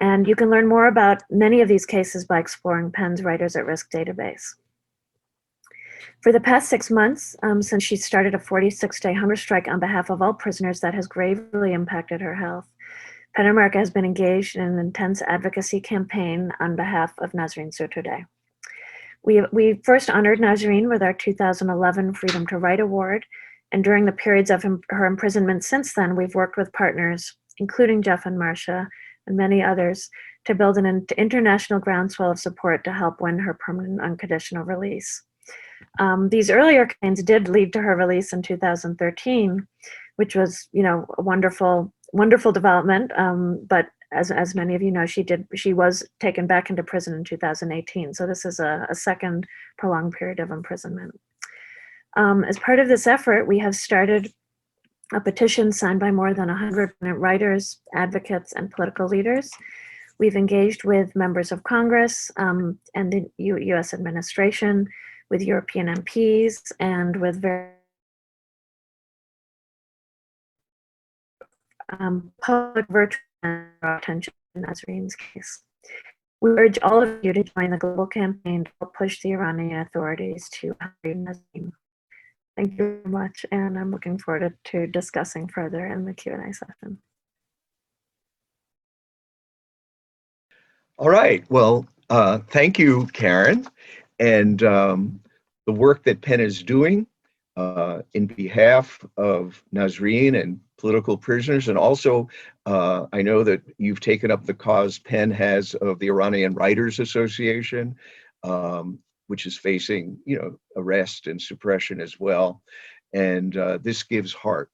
And you can learn more about many of these cases by exploring PEN's Writers at Risk database. For the past 6 months, since she started a 46-day hunger strike on behalf of all prisoners that has gravely impacted her health, PEN America has been engaged in an intense advocacy campaign on behalf of Nasrin Sotoudeh. We first honored Nasrin with our 2011 Freedom to Write Award, and during the periods of her imprisonment since then, we've worked with partners, including Jeff and Marcia, and many others, to build an international groundswell of support to help win her permanent unconditional release. These earlier campaigns did lead to her release in 2013, which was, a wonderful development. But as many of you know, she was taken back into prison in 2018. So this is a second prolonged period of imprisonment. As part of this effort, we have started a petition signed by more than 100 writers, advocates, and political leaders. We've engaged with members of Congress and the U.S. administration, with European MPs, and with public virtual attention in Nasrin's case. We urge all of you to join the global campaign to help push the Iranian authorities to free Nasrin. Thank you very much, and I'm looking forward to discussing further in the Q&A session. All right, well, thank you, Karen, and the work that PEN is doing in behalf of Nasrin and political prisoners, and also I know that you've taken up the cause PEN has of the Iranian Writers Association, which is facing, arrest and suppression as well. And this gives heart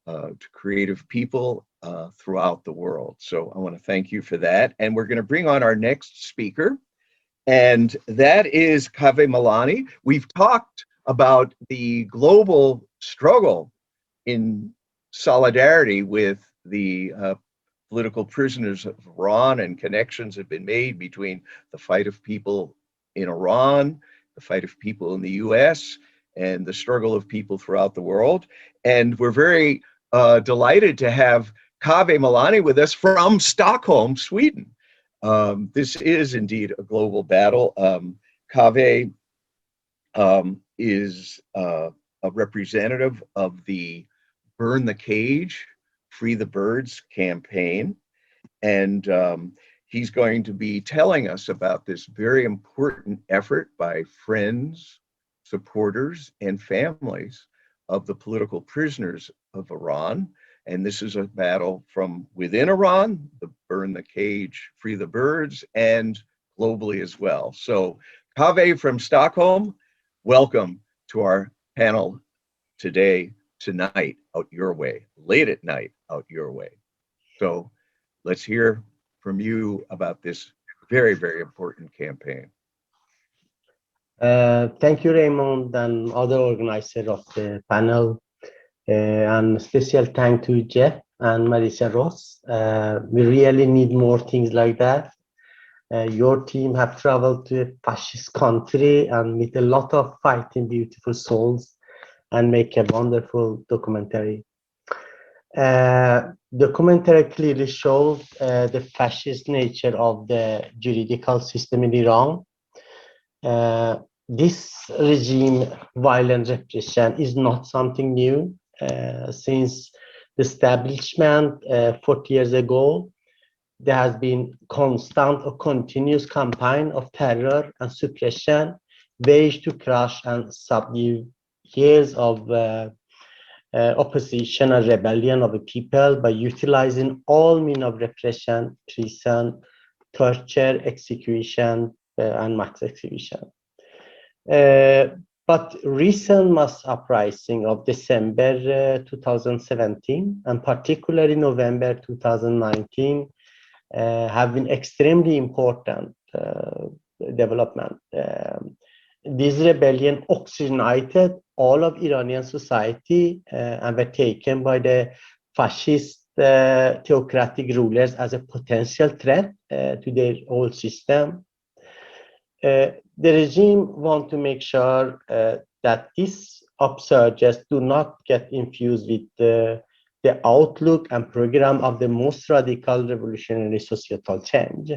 to creative people throughout the world. So I want to thank you for that. And we're going to bring on our next speaker, and that is Kaveh Milani. We've talked about the global struggle in solidarity with the political prisoners of Iran, and connections have been made between the fight of people in Iran, the fight of people in the US, and the struggle of people throughout the world. And we're very delighted to have Kaveh Milani with us from Stockholm, Sweden. This is indeed a global battle. Kaveh is a representative of the Burn the Cage, Free the Birds campaign. And he's going to be telling us about this very important effort by friends, supporters, and families of the political prisoners of Iran. And this is a battle from within Iran, the Burn the Cage, Free the Birds, and globally as well. So Kaveh from Stockholm, welcome to our panel today, tonight, out your way, late at night, out your way. So let's hear from you about this very, very important campaign. Thank you, Raymond, and other organizers of the panel. And special thank to Jeff and Marisa Ross. We really need more things like that. Your team have traveled to a fascist country and meet a lot of fighting beautiful souls and make a wonderful documentary. Documentary clearly shows the fascist nature of the juridical system in Iran. This regime violent repression is not something new. Since the establishment 40 years ago, there has been constant or continuous campaign of terror and suppression waged to crush and subdue years of opposition and rebellion of the people by utilizing all means of repression, prison, torture, execution, and mass execution. But recent mass uprising of December 2017 and particularly November 2019 have been extremely important development. This rebellion oxygenated all of Iranian society and were taken by the fascist theocratic rulers as a potential threat to their whole system. The regime want to make sure that these upsurges do not get infused with the outlook and program of the most radical revolutionary societal change.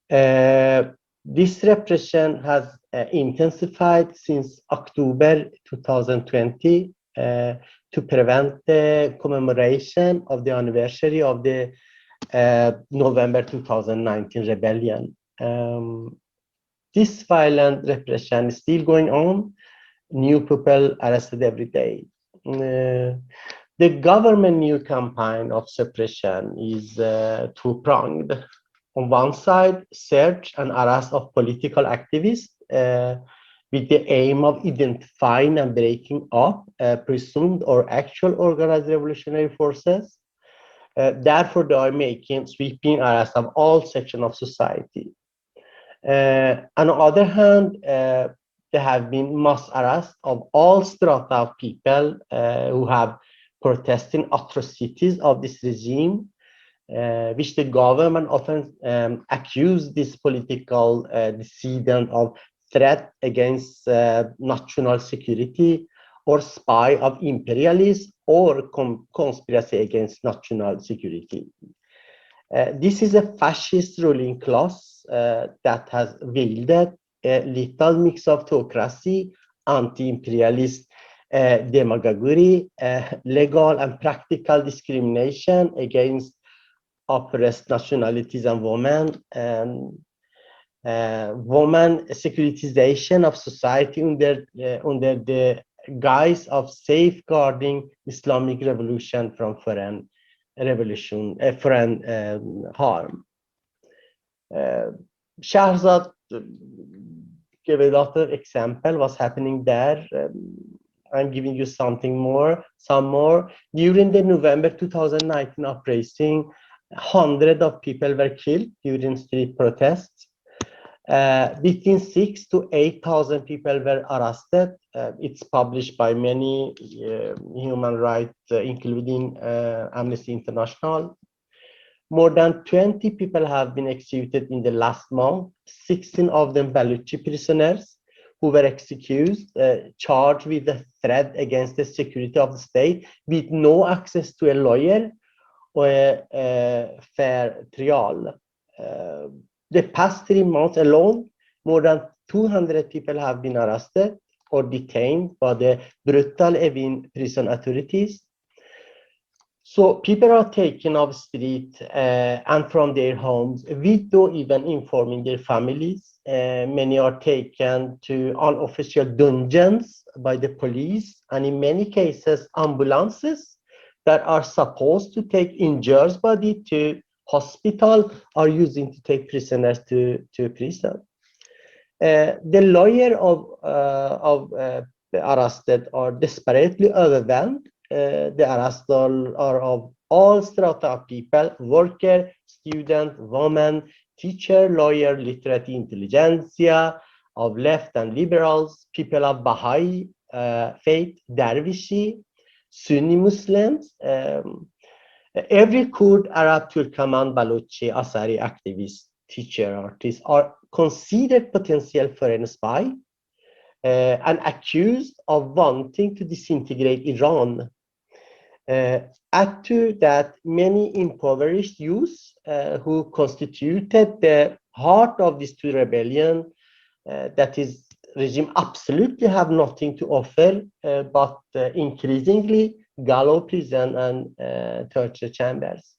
This repression has intensified since October 2020 to prevent the commemoration of the anniversary of the November 2019 rebellion. This violent repression is still going on. New people arrested every day. The government new campaign of suppression is two-pronged. On one side, search and arrest of political activists with the aim of identifying and breaking up presumed or actual organized revolutionary forces. Therefore, they are making sweeping arrests of all sections of society. On the other hand, there have been mass arrests of all strata of people who have protesting atrocities of this regime, which the government often accused this political dissident of threat against national security or spy of imperialism or conspiracy against national security. This is a fascist ruling class that has wielded a lethal mix of theocracy, anti-imperialist demagoguery, legal and practical discrimination against oppressed nationalities and women, woman securitization of society under the guise of safeguarding Islamic revolution from foreign harm. Shahrzad gave a lot of example what's happening there. I'm giving you some more. During the November 2019 uprising, hundreds of people were killed during street protests. Between 6,000 to 8,000 people were arrested. It's published by many human rights, including Amnesty International. More than 20 people have been executed in the last month, 16 of them Baluchi prisoners who were executed, charged with the threat against the security of the state with no access to a lawyer or a fair trial. The past 3 months alone, more than 200 people have been arrested or detained by the brutal Evin prison authorities. So people are taken off the street and from their homes without even informing their families. Many are taken to unofficial dungeons by the police, and in many cases, ambulances that are supposed to take injured body to hospital are using to take prisoners to prison. The lawyer of The arrested are desperately overwhelmed. The arrested are of all strata of people: worker, student, woman, teacher, lawyer, literate, intelligentsia, of left and liberals, people of Baha'i faith, Dervishi, Sunni Muslims, every Kurd, Arab, Turkmen, Balochi, Asari activist, teacher, artist are considered potential foreign spy and accused of wanting to disintegrate Iran. Add to that, many impoverished youths who constituted the heart of this two rebellion, that is, regime absolutely have nothing to offer but increasingly gallows prison and torture chambers.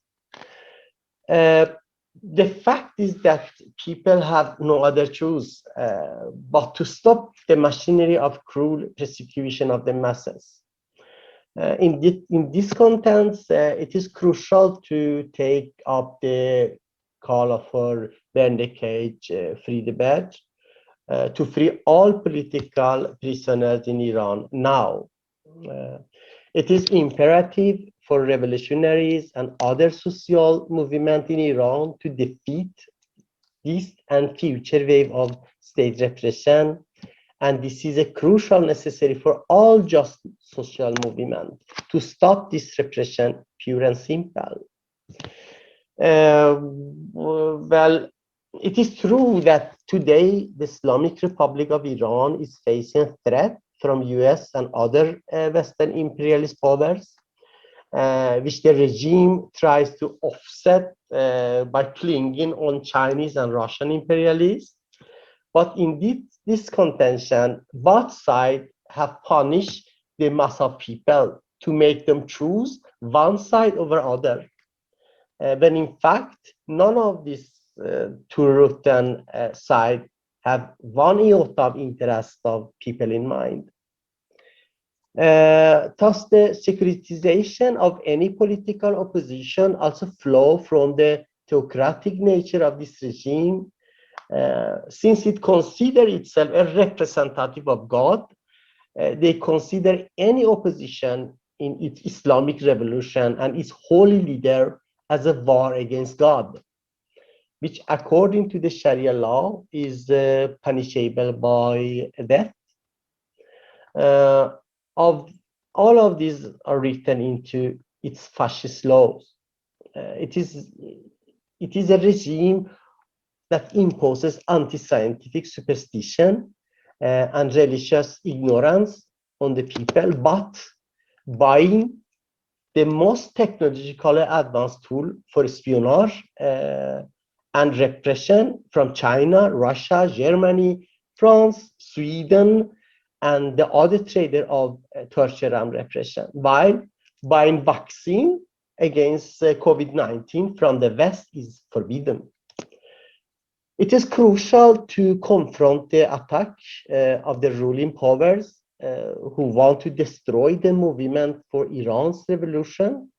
The fact is that people have no other choice but to stop the machinery of cruel persecution of the masses. In this context, it is crucial to take up the call for burn the cage, free the bed, to free all political prisoners in Iran now. It is imperative for revolutionaries and other social movements in Iran to defeat this and future wave of state repression. And this is a crucial necessary for all just social movements to stop this repression, pure and simple. Well, it is true that today the Islamic Republic of Iran is facing threat from US and other Western imperialist powers, which the regime tries to offset by clinging on Chinese and Russian imperialists. But indeed, this contention, both sides have punished the mass of people to make them choose one side over other, when in fact, none of these two rotten sides have one iota of interest of people in mind. Thus, the securitization of any political opposition also flow from the theocratic nature of this regime, since it considers itself a representative of God. They consider any opposition in its Islamic revolution and its holy leader as a war against God, which according to the Sharia law is punishable by death. Of all of these are written into its fascist laws. It is a regime that imposes anti-scientific superstition and religious ignorance on the people, but buying the most technologically advanced tool for espionage and repression from China, Russia, Germany, France, Sweden, and the other trader of torture and repression, while buying vaccine against COVID-19 from the West is forbidden. It is crucial to confront the attack of the ruling powers who want to destroy the movement for Iran's revolution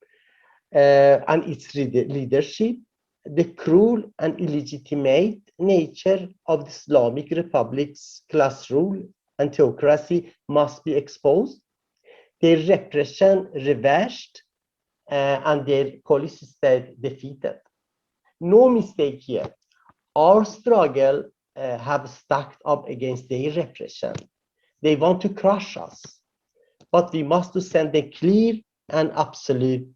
and its leadership. The cruel and illegitimate nature of the Islamic Republic's class rule and theocracy must be exposed, their repression reversed, and their police state defeated. No mistake here. Our struggle have stacked up against their repression. They want to crush us, but we must send a clear and absolute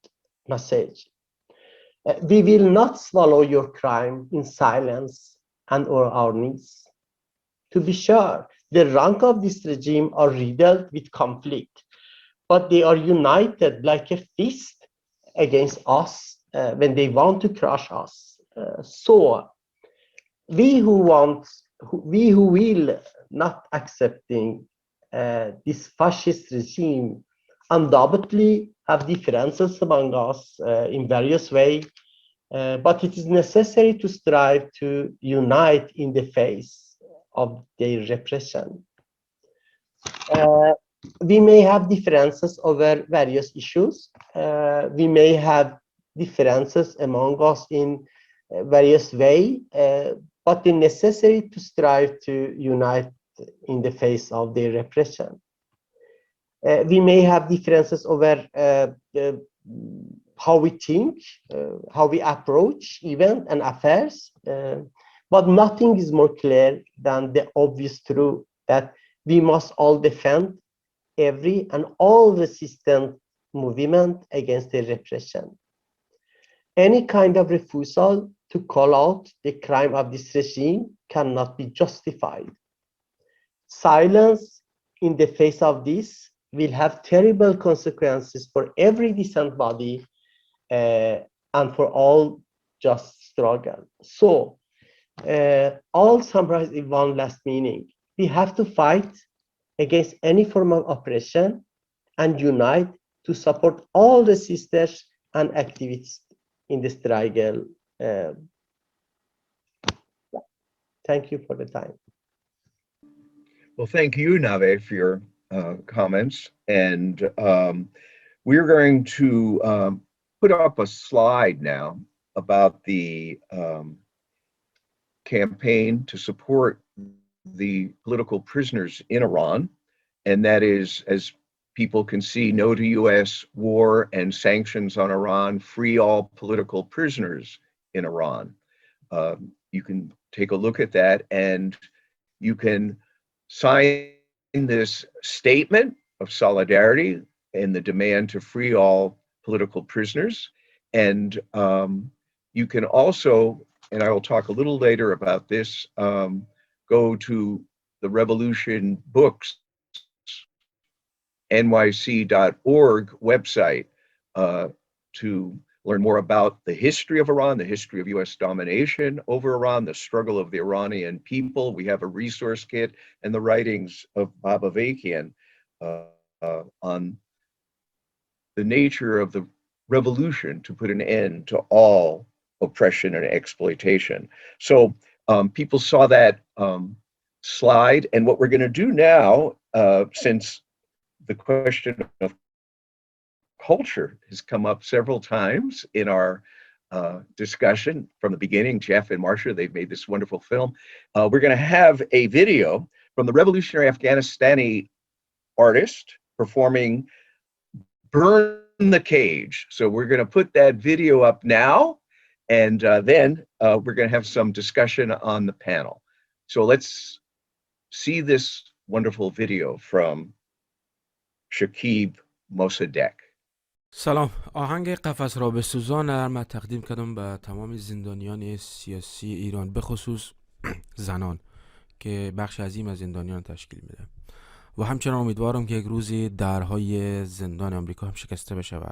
message. We will not swallow your crime in silence and or our needs. To be sure, the rank of this regime are riddled with conflict, but they are united like a fist against us when they want to crush us. So we who will not accepting this fascist regime undoubtedly have differences among us in various ways, but it is necessary to strive to unite in the face of their repression. We may have differences over various issues. We may have differences among us in various ways, but the necessary to strive to unite in the face of their repression. We may have differences over how we think, how we approach events and affairs, but nothing is more clear than the obvious truth that we must all defend every and all resistant movement against the repression. Any kind of refusal to call out the crime of this regime cannot be justified. Silence in the face of this will have terrible consequences for every decent body and for all just struggle. So, all summarized in one last meaning. We have to fight against any form of oppression and unite to support all the sisters and activists in the struggle. Thank you for the time. Well, thank you, Nave, for your comments. And we're going to put up a slide now about the campaign to support the political prisoners in Iran. And that is, as people can see, no to US war and sanctions on Iran, free all political prisoners in Iran. You can take a look at that, and you can sign this statement of solidarity and the demand to free all political prisoners. And you can also, and I will talk a little later about this, go to the Revolution Books nyc.org website to learn more about the history of Iran, the history of US domination over Iran, the struggle of the Iranian people. We have a resource kit and the writings of Baba Vakian on the nature of the revolution to put an end to all oppression and exploitation. So people saw that slide, and what we're going to do now, since the question of culture has come up several times in our discussion from the beginning. Jeff and Marcia, they've made this wonderful film. We're going to have a video from the revolutionary Afghanistani artist performing Burn the Cage. So we're going to put that video up now, and then we're going to have some discussion on the panel. So let's see this wonderful video from Shakib Mossadegh. سلام. آهنگ قفس را بسوزان من تقدیم کردم به تمام زندانیان سیاسی ایران، به خصوص زنان که بخش عظیم از زندانیان تشکیل میده، و همچنان امیدوارم که یک روزی درهای زندان آمریکا هم شکسته بشه و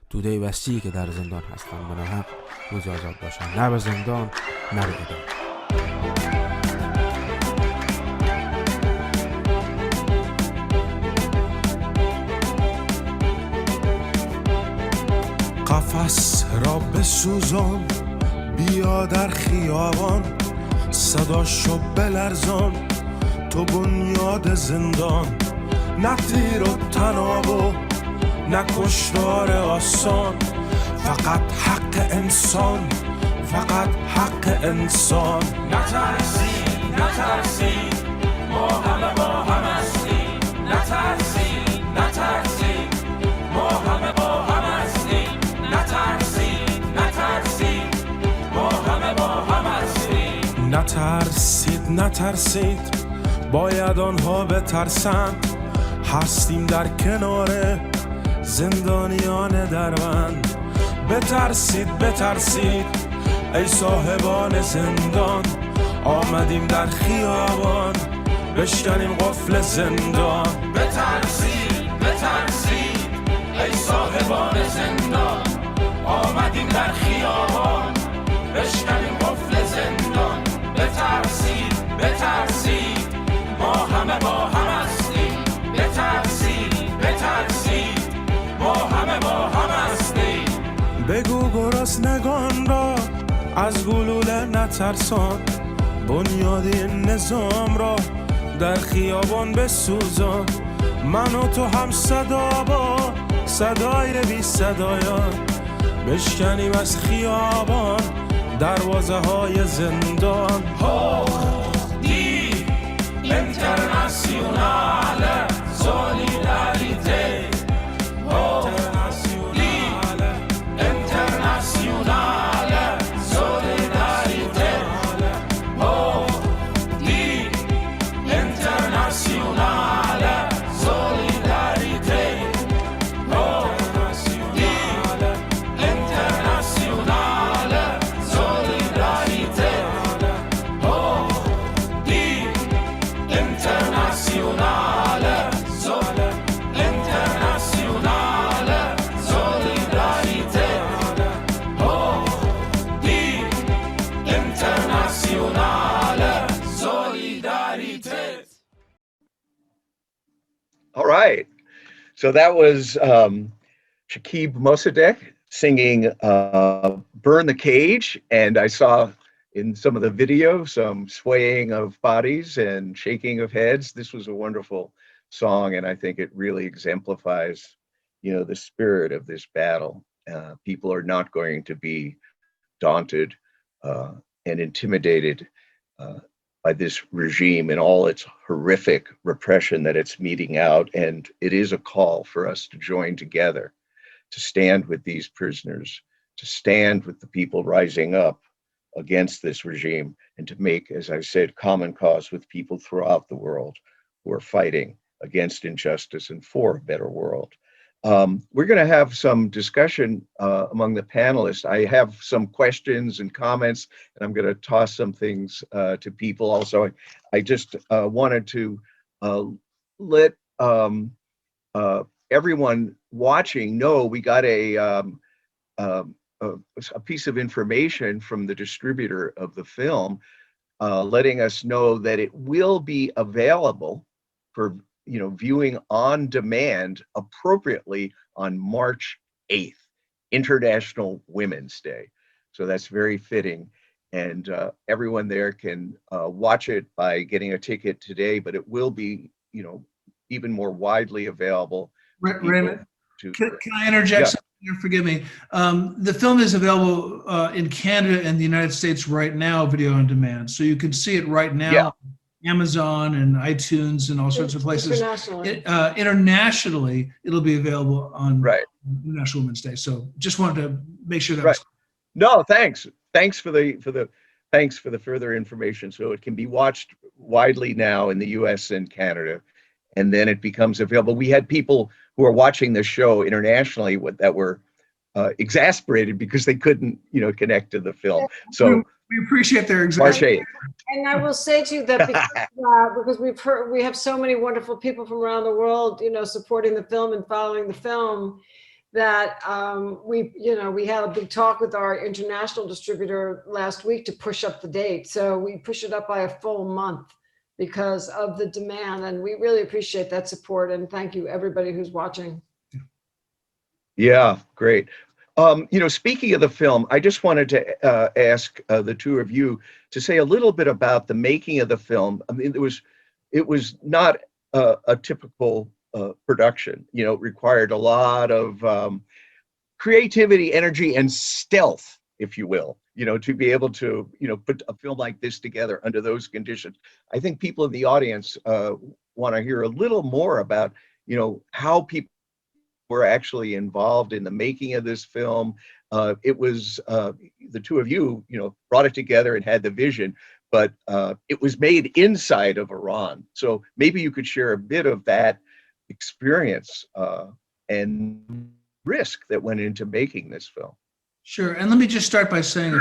توده وسیعی که در زندان هستن به ناحق روز آزاد باشن، نه به زندان نه به اعدام. قفس را بسوزان، بیا در خیابان، صداشو بلرزان، تو بنیاد زندان، نه تیر و تناب و نه کشتار آسان، فقط حق انسان، فقط حق انسان. نترسید نترسید، ما همه با هم هستیم، نترسید نترسید، ما همه با هم هستیم، نترسید نترسید، ما همه با هم هستیم. نترسید نترسید، باید آنها بترسند، هستیم در کنار زندانیان دربند. بترسید بترسید ای صاحبان زندان، آمدیم در خیابان بشکنیم قفل زندان. بترسید بترسید ای صاحبان زندان، آمدیم در خیابان بشکنیم قفل زندان. بترسید بترسید، ما همه با هم هستیم، بترسید بترسید، ما همه با هم هستیم. بگو گرسنگان را از گلوله نترسان، بنیاد این نظام را در خیابان بسوزان. من و تو هم صدا با صدای بی صدایان، بشکنیم از خیابان دروازه های زندان. دی اینترناسیونال سولیداریته All right. So that was Shakib Mossadegh singing Burn the Cage. And I saw in some of the video some swaying of bodies and shaking of heads. This was a wonderful song, and I think it really exemplifies, the spirit of this battle. People are not going to be daunted and intimidated by this regime and all its horrific repression that it's meting out. And it is a call for us to join together, to stand with these prisoners, to stand with the people rising up against this regime, and to make, as I said, common cause with people throughout the world who are fighting against injustice and for a better world. We're going to have some discussion among the panelists. I have some questions and comments, and I'm going to toss some things to people. Also, I just wanted to let everyone watching know we got a piece of information from the distributor of the film, letting us know that it will be available for viewing on demand appropriately on March 8th, International Women's Day. So that's very fitting. And everyone there can watch it by getting a ticket today, but it will be, even more widely available. Raymond, can I interject something here? Forgive me. The film is available in Canada and the United States right now, video on demand. So you can see it right now. Amazon and iTunes and all sorts of places. Internationally, it'll be available on National Women's Day. So just wanted to make sure that was No, thanks. Thanks for the further information. So it can be watched widely now in the US and Canada, and then it becomes available. We had people who are watching the show internationally that were exasperated because they couldn't, connect to the film. So we appreciate their exasperation. And I will say to you that because we have so many wonderful people from around the world, supporting the film and following the film, that we had a big talk with our international distributor last week to push up the date. So we pushed it up by a full month because of the demand, and we really appreciate that support. And thank you, everybody who's watching. Yeah, great. Speaking of the film, I just wanted to ask the two of you to say a little bit about the making of the film. I mean, it was not a typical production. It required a lot of creativity, energy, and stealth, if you will, to be able to, put a film like this together under those conditions. I think people in the audience want to hear a little more about, how people were actually involved in the making of this film. It was the two of you, brought it together and had the vision, but it was made inside of Iran. So maybe you could share a bit of that experience and risk that went into making this film. Sure. And let me just start by saying,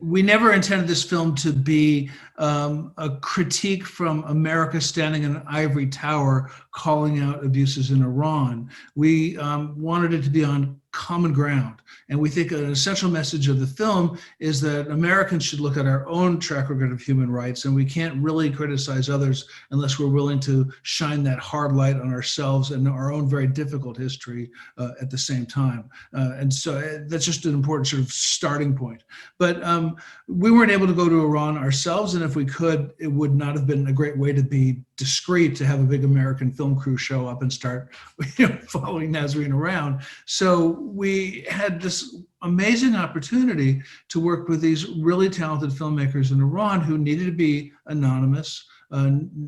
we never intended this film to be a critique from America standing in an ivory tower calling out abuses in Iran. We wanted it to be on common ground. And we think an essential message of the film is that Americans should look at our own track record of human rights, and we can't really criticize others unless we're willing to shine that hard light on ourselves and our own very difficult history at the same time. And so that's just an important sort of starting point. But we weren't able to go to Iran ourselves, and if we could, it would not have been a great way to be discreet to have a big American film crew show up and start following Nasrin around. So we had this amazing opportunity to work with these really talented filmmakers in Iran who needed to be anonymous,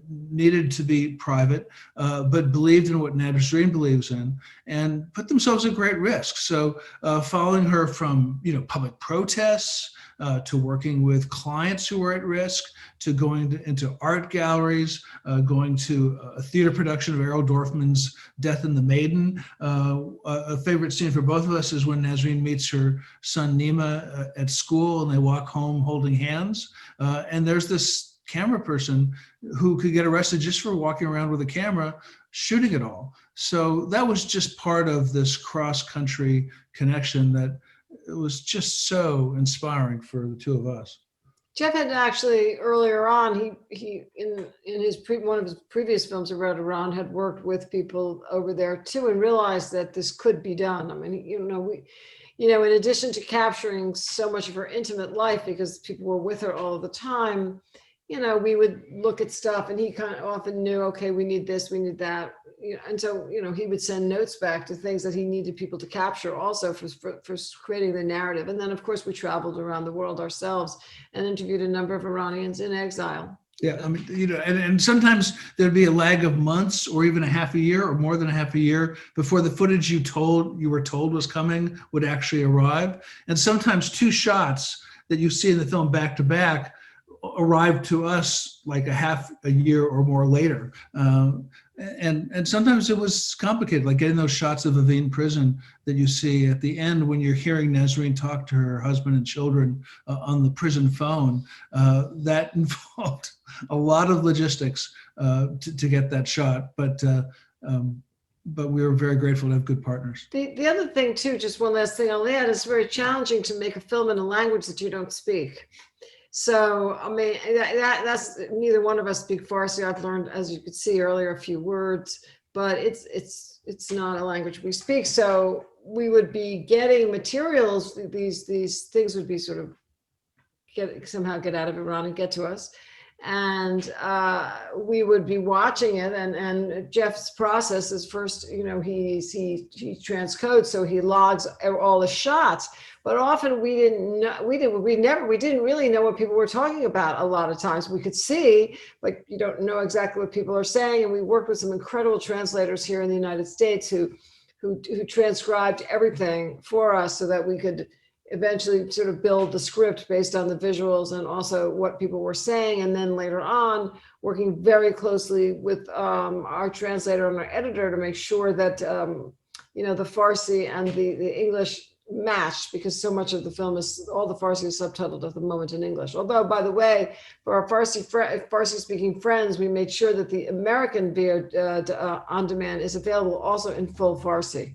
needed to be private, but believed in what Nasrin believes in and put themselves at great risk. So following her from public protests, to working with clients who were at risk, to going into art galleries, going to a theater production of Errol Dorfman's Death in the Maiden. A favorite scene for both of us is when Nasrin meets her son Nima at school and they walk home holding hands. And there's this camera person who could get arrested just for walking around with a camera, shooting it all. So that was just part of this cross-country connection that it was just so inspiring for the two of us. Jeff had actually earlier on, he in his one of his previous films about Iran had worked with people over there too, and realized that this could be done. I mean, in addition to capturing so much of her intimate life, because people were with her all of the time, we would look at stuff, and he kind of often knew, okay, we need this, we need that. And so, he would send notes back to things that he needed people to capture also for creating the narrative. And then, of course, we traveled around the world ourselves and interviewed a number of Iranians in exile. Yeah, I mean, and sometimes there'd be a lag of months or even a half a year or more than a half a year before the footage you were told was coming would actually arrive. And sometimes two shots that you see in the film back to back arrived to us like a half a year or more later. And sometimes it was complicated, like getting those shots of Evin prison that you see at the end when you're hearing Nasrin talk to her husband and children on the prison phone. That involved a lot of logistics to get that shot, but we were very grateful to have good partners. The other thing too, just one last thing I'll add, it's very challenging to make a film in a language that you don't speak. So, I mean, that's neither one of us speak Farsi. I've learned, as you could see earlier, a few words, but it's not a language we speak. So we would be getting materials. These things would be sort of somehow get out of Iran and get to us. And we would be watching it, and Jeff's process is first, he transcodes, so he logs all the shots. But often we didn't really know what people were talking about. A lot of times we could see, like, you don't know exactly what people are saying. And we worked with some incredible translators here in the United States who transcribed everything for us so that we could eventually sort of build the script based on the visuals and also what people were saying. And then later on, working very closely with our translator and our editor to make sure that, the Farsi and the English matched, because so much of the film all the Farsi is subtitled at the moment in English. Although, by the way, for our Farsi-speaking friends, we made sure that the American VOD on demand is available also in full Farsi.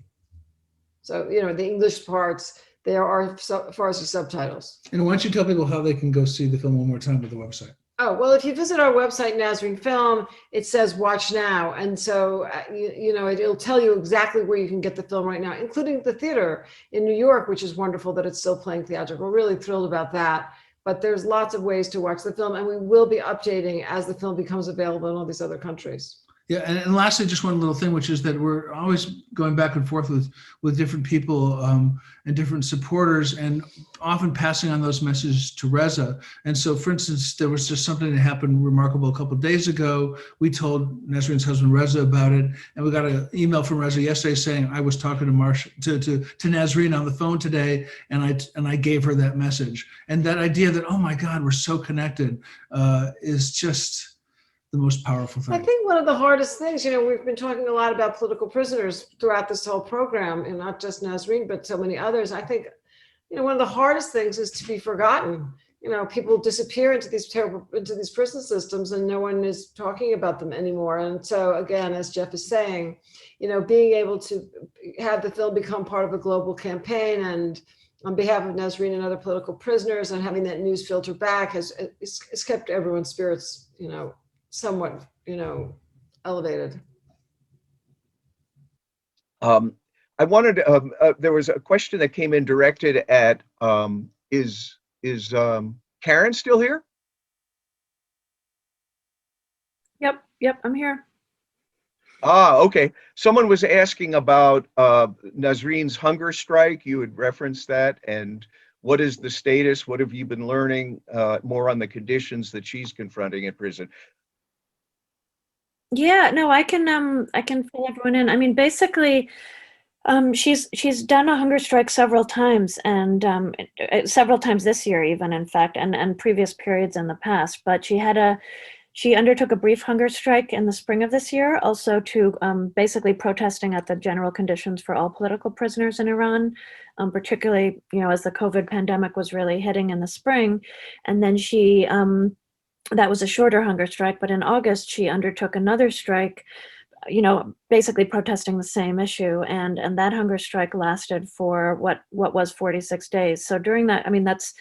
So, the English parts, there are Farsi subtitles. And why don't you tell people how they can go see the film one more time with the website? Oh, well, if you visit our website, Nasrin Film, it says watch now. And so, it'll tell you exactly where you can get the film right now, including the theater in New York, which is wonderful that it's still playing theatrical. We're really thrilled about that. But there's lots of ways to watch the film, and we will be updating as the film becomes available in all these other countries. Yeah, and lastly, just one little thing, which is that we're always going back and forth with different people and different supporters, and often passing on those messages to Reza. And so, for instance, there was just something that happened remarkable a couple of days ago. We told Nasrin's husband Reza about it, and we got an email from Reza yesterday saying, I was talking to Nasrin on the phone today, and I gave her that message. And that idea that, oh my God, we're so connected is just the most powerful thing. I think one of the hardest things, we've been talking a lot about political prisoners throughout this whole program, and not just Nasrin, but so many others. I think, one of the hardest things is to be forgotten. People disappear into these prison systems, and no one is talking about them anymore. And so, again, as Jeff is saying, being able to have the film become part of a global campaign, and on behalf of Nasrin and other political prisoners, and having that news filter back has kept everyone's spirits, somewhat, elevated. I wanted there was a question that came in directed at is Karen still here? Yep, I'm here. Okay. Someone was asking about Nasrin's hunger strike. You had referenced that, and what is the status? What have you been learning more on the conditions that she's confronting in prison? Yeah, no, I can fill everyone in. I mean, basically, she's done a hunger strike several times, and several times this year, even, in fact, and previous periods in the past. But she undertook a brief hunger strike in the spring of this year, also to basically protesting at the general conditions for all political prisoners in Iran, particularly, as the COVID pandemic was really hitting in the spring. And then that was a shorter hunger strike, but in August, she undertook another strike basically protesting the same issue. And that hunger strike lasted for what was 46 days. So during that, I mean, that's,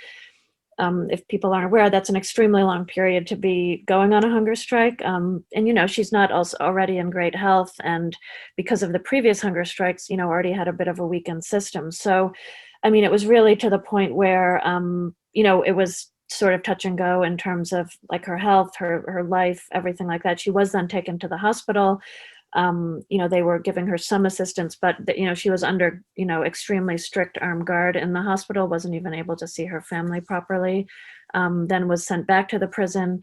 if people aren't aware, that's an extremely long period to be going on a hunger strike. And, she's not also already in great health. And because of the previous hunger strikes, already had a bit of a weakened system. So, I mean, it was really to the point where, it was sort of touch and go in terms of like her health, her life, everything like that. She was then taken to the hospital. They were giving her some assistance, but she was under, extremely strict armed guard in the hospital, wasn't even able to see her family properly, then was sent back to the prison.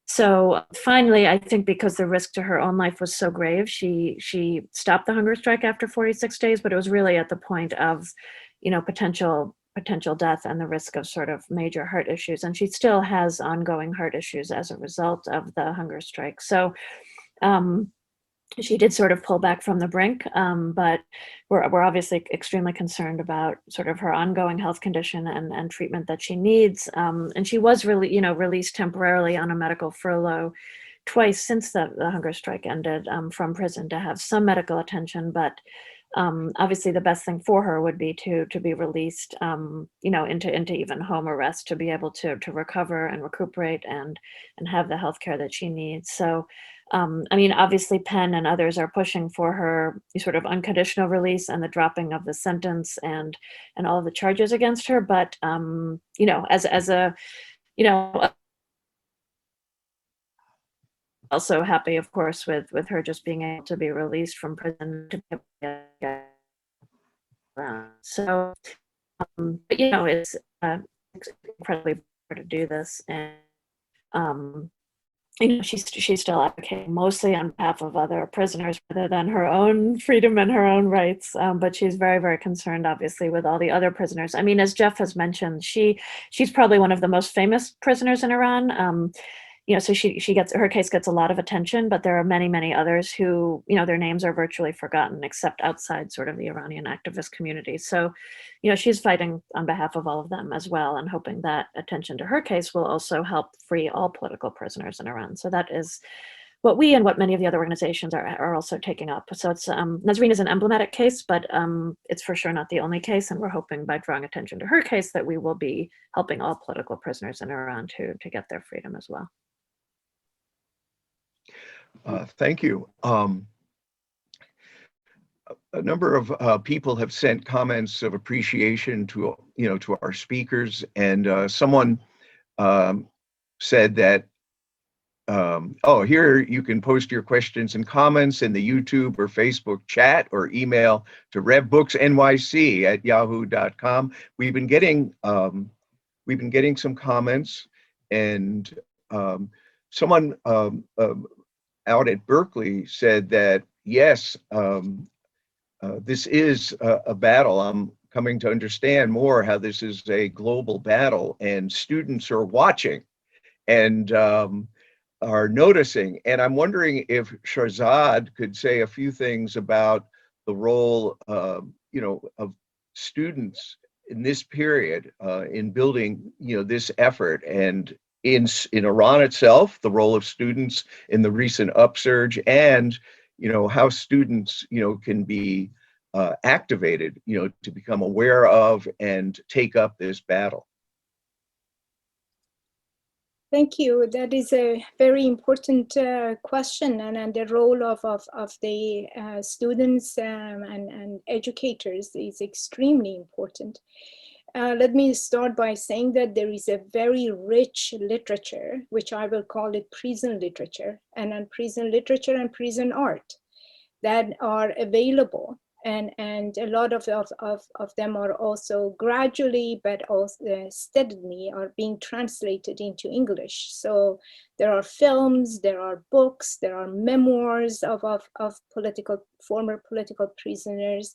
So finally, I think because the risk to her own life was so grave, she stopped the hunger strike after 46 days, but it was really at the point of, potential death and the risk of sort of major heart issues. And she still has ongoing heart issues as a result of the hunger strike. So, she did sort of pull back from the brink, but we're obviously extremely concerned about sort of her ongoing health condition and treatment that she needs. And she was really, released temporarily on a medical furlough twice since the hunger strike ended from prison to have some medical attention. But obviously, the best thing for her would be to be released, into even home arrest to be able to recover and recuperate and have the health care that she needs. So. I mean, obviously, Penn and others are pushing for her sort of unconditional release and the dropping of the sentence and all of the charges against her. But as a also happy, of course, with her just being able to be released from prison to be able to get around. So, but it's incredibly hard to do this, and she's still advocating mostly on behalf of other prisoners rather than her own freedom and her own rights. But she's very, very concerned, obviously, with all the other prisoners. I mean, as Jeff has mentioned, she's probably one of the most famous prisoners in Iran. So her case gets a lot of attention, but there are many, many others who, their names are virtually forgotten, except outside sort of the Iranian activist community. So, she's fighting on behalf of all of them as well, and hoping that attention to her case will also help free all political prisoners in Iran. So that is what we and what many of the other organizations are also taking up. So it's Nasrin is an emblematic case, but it's for sure not the only case. And we're hoping by drawing attention to her case that we will be helping all political prisoners in Iran to get their freedom as well. Thank you. A number of people have sent comments of appreciation to our speakers, and someone said that here you can post your questions and comments in the YouTube or Facebook chat, or email to revbooksnyc@yahoo.com. We've been getting some comments, and someone out at Berkeley said that yes, this is a battle. I'm coming to understand more how this is a global battle, and students are watching and are noticing. And I'm wondering if Shahrzad could say a few things about the role, of students in this period in building, this effort, and in Iran itself, the role of students in the recent upsurge, and how students can be activated, to become aware of and take up this battle. Thank you. That is a very important question, and the role of the students and educators is extremely important. Let me start by saying that there is a very rich literature, which I will call it prison literature, and prison literature and prison art that are available. And a lot of them are also gradually, but also steadily, are being translated into English. So there are films, there are books, there are memoirs of former political prisoners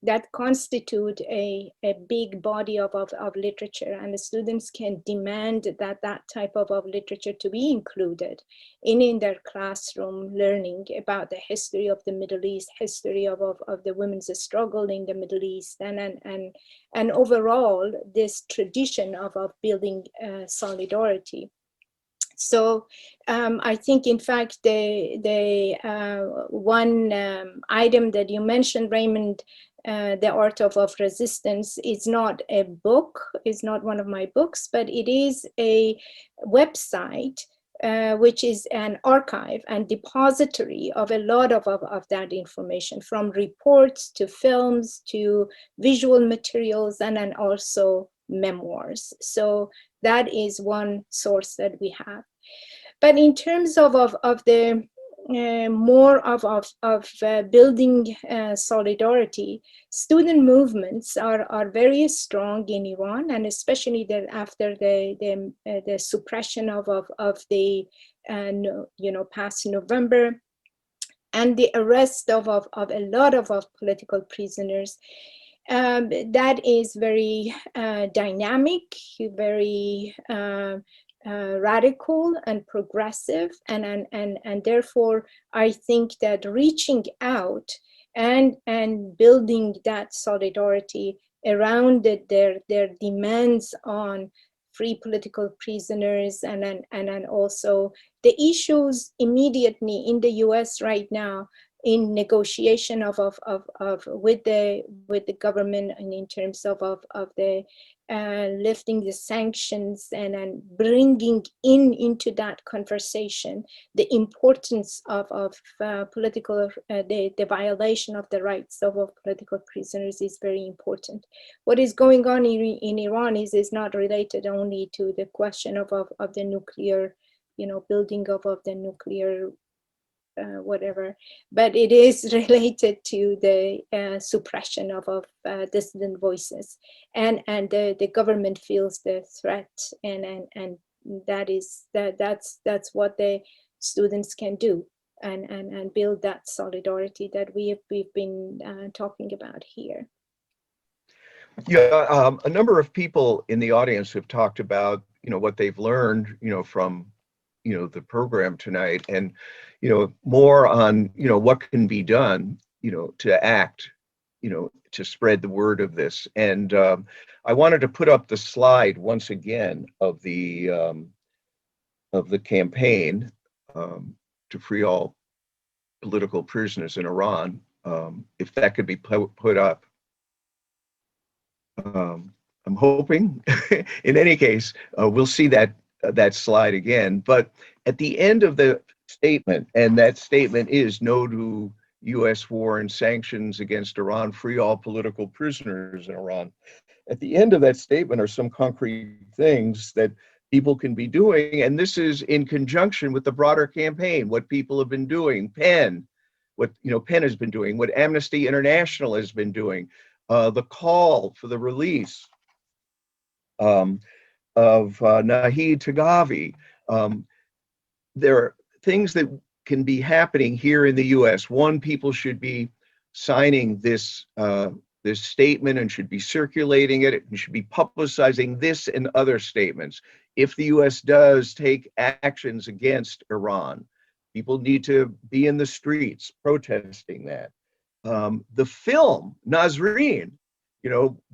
that constitute a big body of literature, and the students can demand that type of literature to be included in their classroom learning about the history of the Middle East, history of the women's struggle in the Middle East, and overall this tradition of building solidarity. So I think, in fact, the one item that you mentioned, Raymond, The Art of Resistance, is not a book, is not one of my books, but it is a website which is an archive and depository of a lot of that information, from reports to films to visual materials, and then also memoirs. So that is one source that we have. But in terms of the more of building solidarity, student movements are very strong in Iran, and especially after the suppression of the past November, and the arrest of a lot of political prisoners. That is very dynamic, very radical and progressive, and therefore I think that reaching out and building that solidarity around their demands on free political prisoners, and then also the issues immediately in the US right now in negotiation with the government, and in terms of the lifting the sanctions, and bringing into that conversation the importance of political, the violation of the rights of political prisoners is very important. What is going on in Iran is not related only to the question of the nuclear, building of the nuclear whatever, but it is related to the suppression of dissident voices, and the government feels the threat, and that's what the students can do, and build that solidarity that we've been talking about here. Yeah, a number of people in the audience have talked about, what they've learned, from, the program tonight, and, more on, what can be done, to act, to spread the word of this. And I wanted to put up the slide once again of the campaign to free all political prisoners in Iran, if that could be put up. I'm hoping. In any case, we'll see that slide again. But at the end of the statement, and that statement is no to U.S. war and sanctions against Iran, free all political prisoners in Iran. At the end of that statement are some concrete things that people can be doing, and this is in conjunction with the broader campaign, what people have been doing, what PEN has been doing, what Amnesty International has been doing, the call for the release of Nahid Tagavi. There are things that can be happening here in the U.S. One, people should be signing this statement and should be circulating it, and should be publicizing this and other statements. If the U.S. does take actions against Iran, people need to be in the streets protesting that. The film, Nasrin,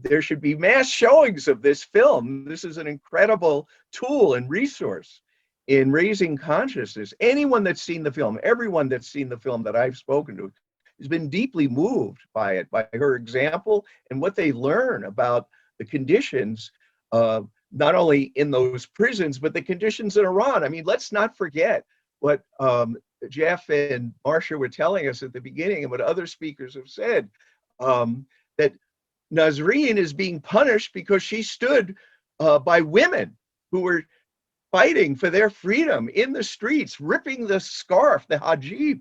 there should be mass showings of this film. This is an incredible tool and resource in raising consciousness. Anyone that's seen the film, everyone that's seen the film that I've spoken to, has been deeply moved by it, by her example, and what they learn about the conditions, not only in those prisons, but the conditions in Iran. I mean, let's not forget what Jeff and Marcia were telling us at the beginning, and what other speakers have said, that Nasrin is being punished because she stood by women who were fighting for their freedom in the streets, ripping the scarf, the hijab,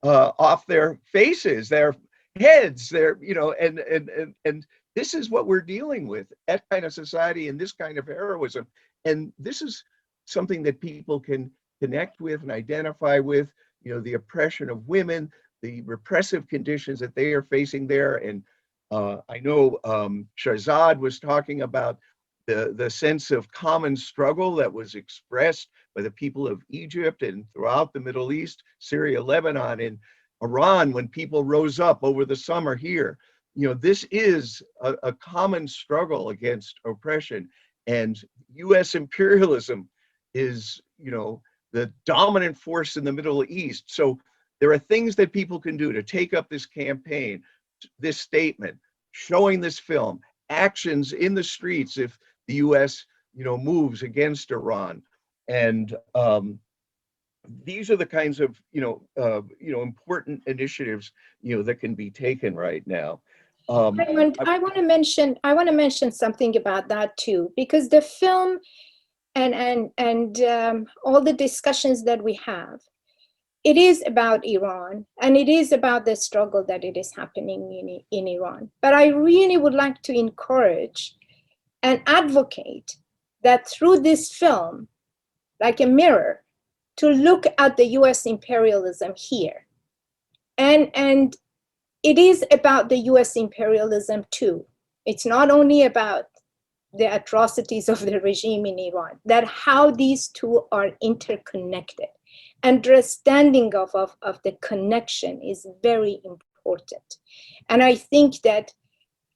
off their faces, their heads, and this is what we're dealing with, that kind of society and this kind of heroism. And this is something that people can connect with and identify with, the oppression of women, the repressive conditions that they are facing there. And I know Shahzad was talking about the sense of common struggle that was expressed by the people of Egypt and throughout the Middle East, Syria, Lebanon, and Iran, when people rose up over the summer here. This is a common struggle against oppression, and U.S. imperialism is, the dominant force in the Middle East. So there are things that people can do to take up this campaign, this statement, showing this film, actions in the streets if the U.S. moves against Iran, and these are the kinds of important initiatives that can be taken right now. I want to mention something about that too, because the film and all the discussions that we have, it is about Iran and it is about the struggle that it is happening in Iran. But I really would like to encourage and advocate that through this film, like a mirror, to look at the US imperialism here. And it is about the US imperialism too. It's not only about the atrocities of the regime in Iran, that how these two are interconnected. Understanding of the connection is very important. And I think that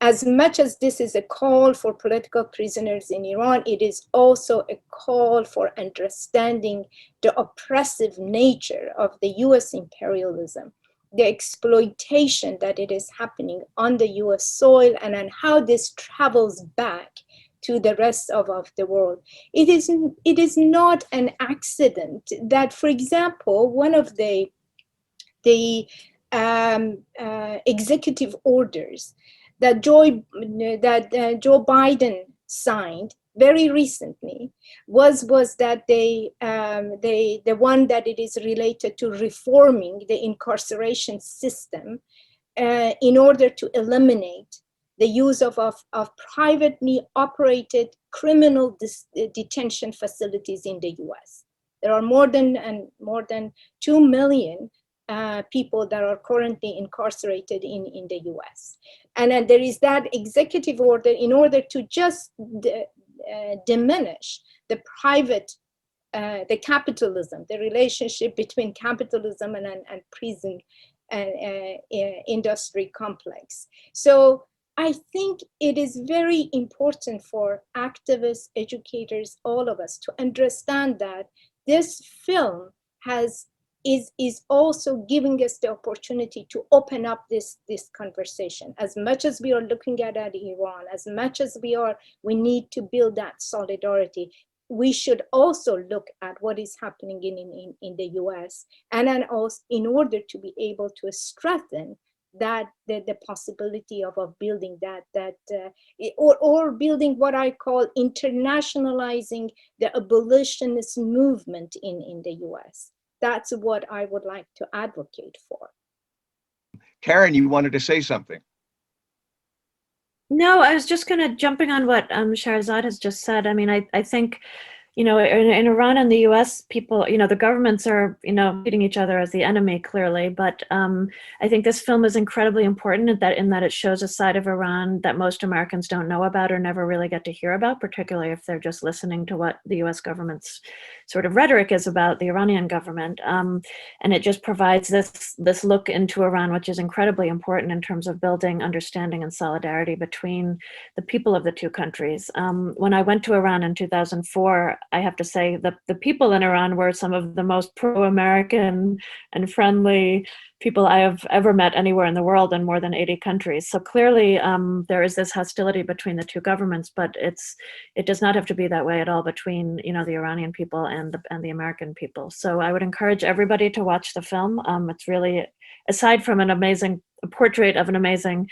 as much as this is a call for political prisoners in Iran, it is also a call for understanding the oppressive nature of the US imperialism, the exploitation that it is happening on the US soil, and on how this travels back to the rest of the world. It is not an accident that, for example, one of the executive orders that Joe Biden signed very recently was that the one that it is related to reforming the incarceration system in order to eliminate the use of privately operated criminal detention facilities in the US. There are more than 2 million people that are currently incarcerated in the US. And then there is that executive order in order to just diminish the private, the capitalism, the relationship between capitalism and prison industry complex. So I think it is very important for activists, educators, all of us to understand that this film is also giving us the opportunity to open up this conversation. As much as we are looking at Iran, as much as we need to build that solidarity, we should also look at what is happening in the US, and then also in order to be able to strengthen that the possibility of building or building what I call internationalizing the abolitionist movement in the US. That's what I would like to advocate for. Karen, you wanted to say something. No, I was just jumping on what Shahrazad has just said. I mean, I think, in Iran and the US, people, the governments are, treating each other as the enemy, clearly. But I think this film is incredibly important in that it shows a side of Iran that most Americans don't know about or never really get to hear about, particularly if they're just listening to what the US government's sort of rhetoric is about the Iranian government. And it just provides this look into Iran, which is incredibly important in terms of building understanding and solidarity between the people of the two countries. When I went to Iran in 2004, I have to say that the people in Iran were some of the most pro-American and friendly people I have ever met anywhere in the world in more than 80 countries. So clearly there is this hostility between the two governments, but it does not have to be that way at all between the Iranian people and the American people. So I would encourage everybody to watch the film. It's really, aside from a portrait of an amazing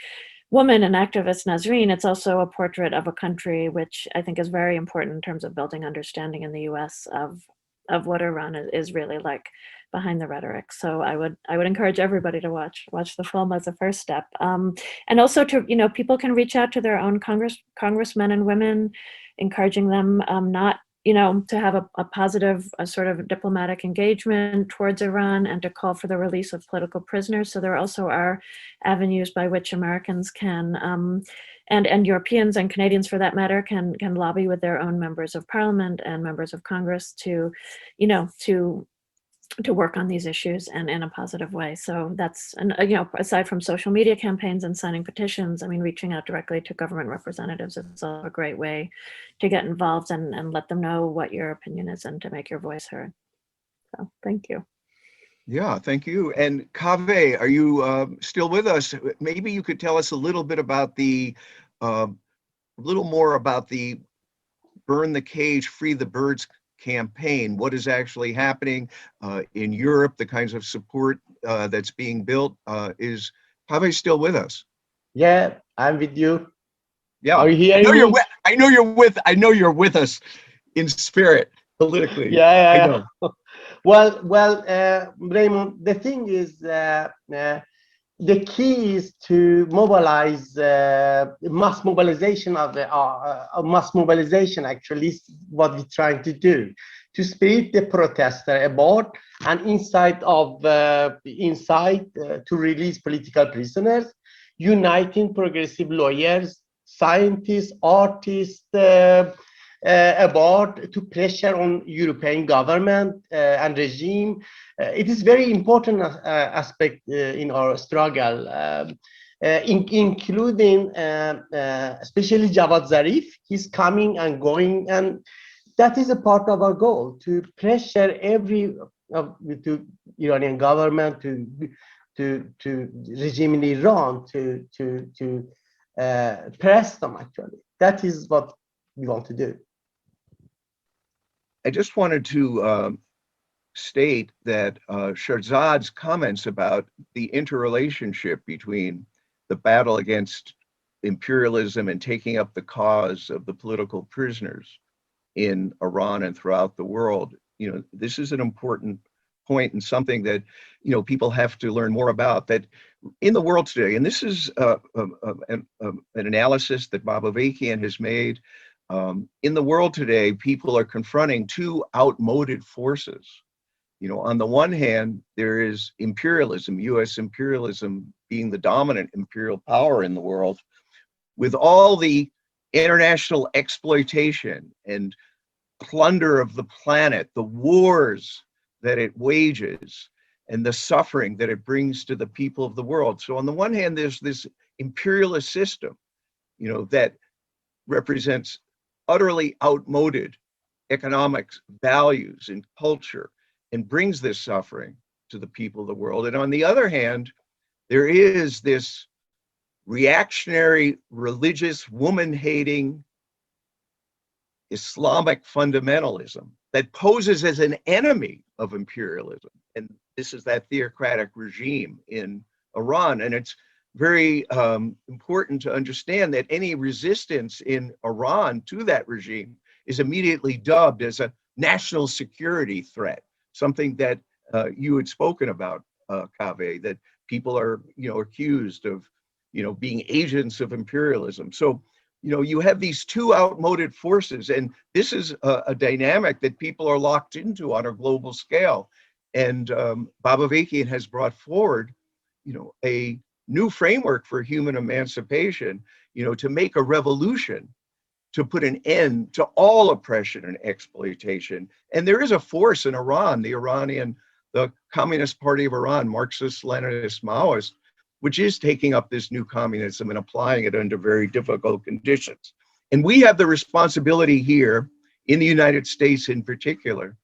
woman and activist Nasrin, it's also a portrait of a country, which I think is very important in terms of building understanding in the US of what Iran is really like behind the rhetoric. So I would encourage everybody to watch the film as a first step. And also to, people can reach out to their own congressmen and women, encouraging them not, to have a positive sort of diplomatic engagement towards Iran and to call for the release of political prisoners. So there also are avenues by which Americans can, and Europeans and Canadians for that matter, can lobby with their own members of parliament and members of Congress to, to to work on these issues and in a positive way. So that's, and aside from social media campaigns and signing petitions, I mean, reaching out directly to government representatives is a great way to get involved and let them know what your opinion is and to make your voice heard. So thank you. Yeah, thank you. And Kaveh, are you still with us? Maybe you could tell us a little bit about more about the Burn the Cage, Free the Birds campaign. What is actually happening in Europe, the kinds of support that's being built. Is Kaveh still with us? Yeah, I'm with you. Yeah, are you hearing me? I know you're with us in spirit, politically. Yeah. I know. Well, Raymond, the thing is, the key is to mobilize mass mobilization mass mobilization. Actually, is what we're trying to do, to spirit the protester aboard and inside to release political prisoners, uniting progressive lawyers, scientists, artists aboard to pressure on European government and regime. It is very important aspect in our struggle, including especially Javad Zarif. He's coming and going, and that is a part of our goal, to pressure to Iranian government, to regime in Iran, to press them. Actually, that is what we want to do. I just wanted to state that Shahrzad's comments about the interrelationship between the battle against imperialism and taking up the cause of the political prisoners in Iran and throughout the world, this is an important point and something that, people have to learn more about, that in the world today, and this is an analysis that Bob Avakian has made, in the world today, people are confronting two outmoded forces. On the one hand, there is imperialism, US imperialism being the dominant imperial power in the world, with all the international exploitation and plunder of the planet, the wars that it wages, and the suffering that it brings to the people of the world. So on the one hand, there's this imperialist system, that represents utterly outmoded economics, values, and culture, and brings this suffering to the people of the world. And on the other hand, there is this reactionary, religious, woman-hating Islamic fundamentalism that poses as an enemy of imperialism. And this is that theocratic regime in Iran. And it's very important to understand that any resistance in Iran to that regime is immediately dubbed as a national security threat, something that you had spoken about, Kaveh, that people are, accused of, being agents of imperialism. So, you have these two outmoded forces, and this is a dynamic that people are locked into on a global scale. And Bob Avakian has brought forward, a new framework for human emancipation, to make a revolution, to put an end to all oppression and exploitation. And there is a force in Iran, the Communist Party of Iran, Marxist, Leninist, Maoist, which is taking up this new communism and applying it under very difficult conditions. And we have the responsibility here in the United States in particular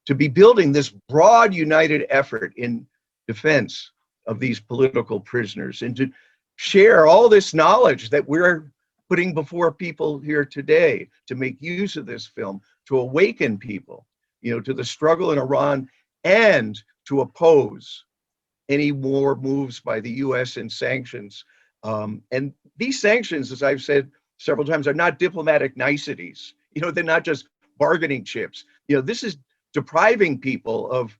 to be building this broad united effort in defense of these political prisoners, and to share all this knowledge that we're putting before people here today, to make use of this film, to awaken people, to the struggle in Iran, and to oppose any more moves by the US in sanctions. And these sanctions, as I've said several times, are not diplomatic niceties. They're not just bargaining chips. This is depriving people of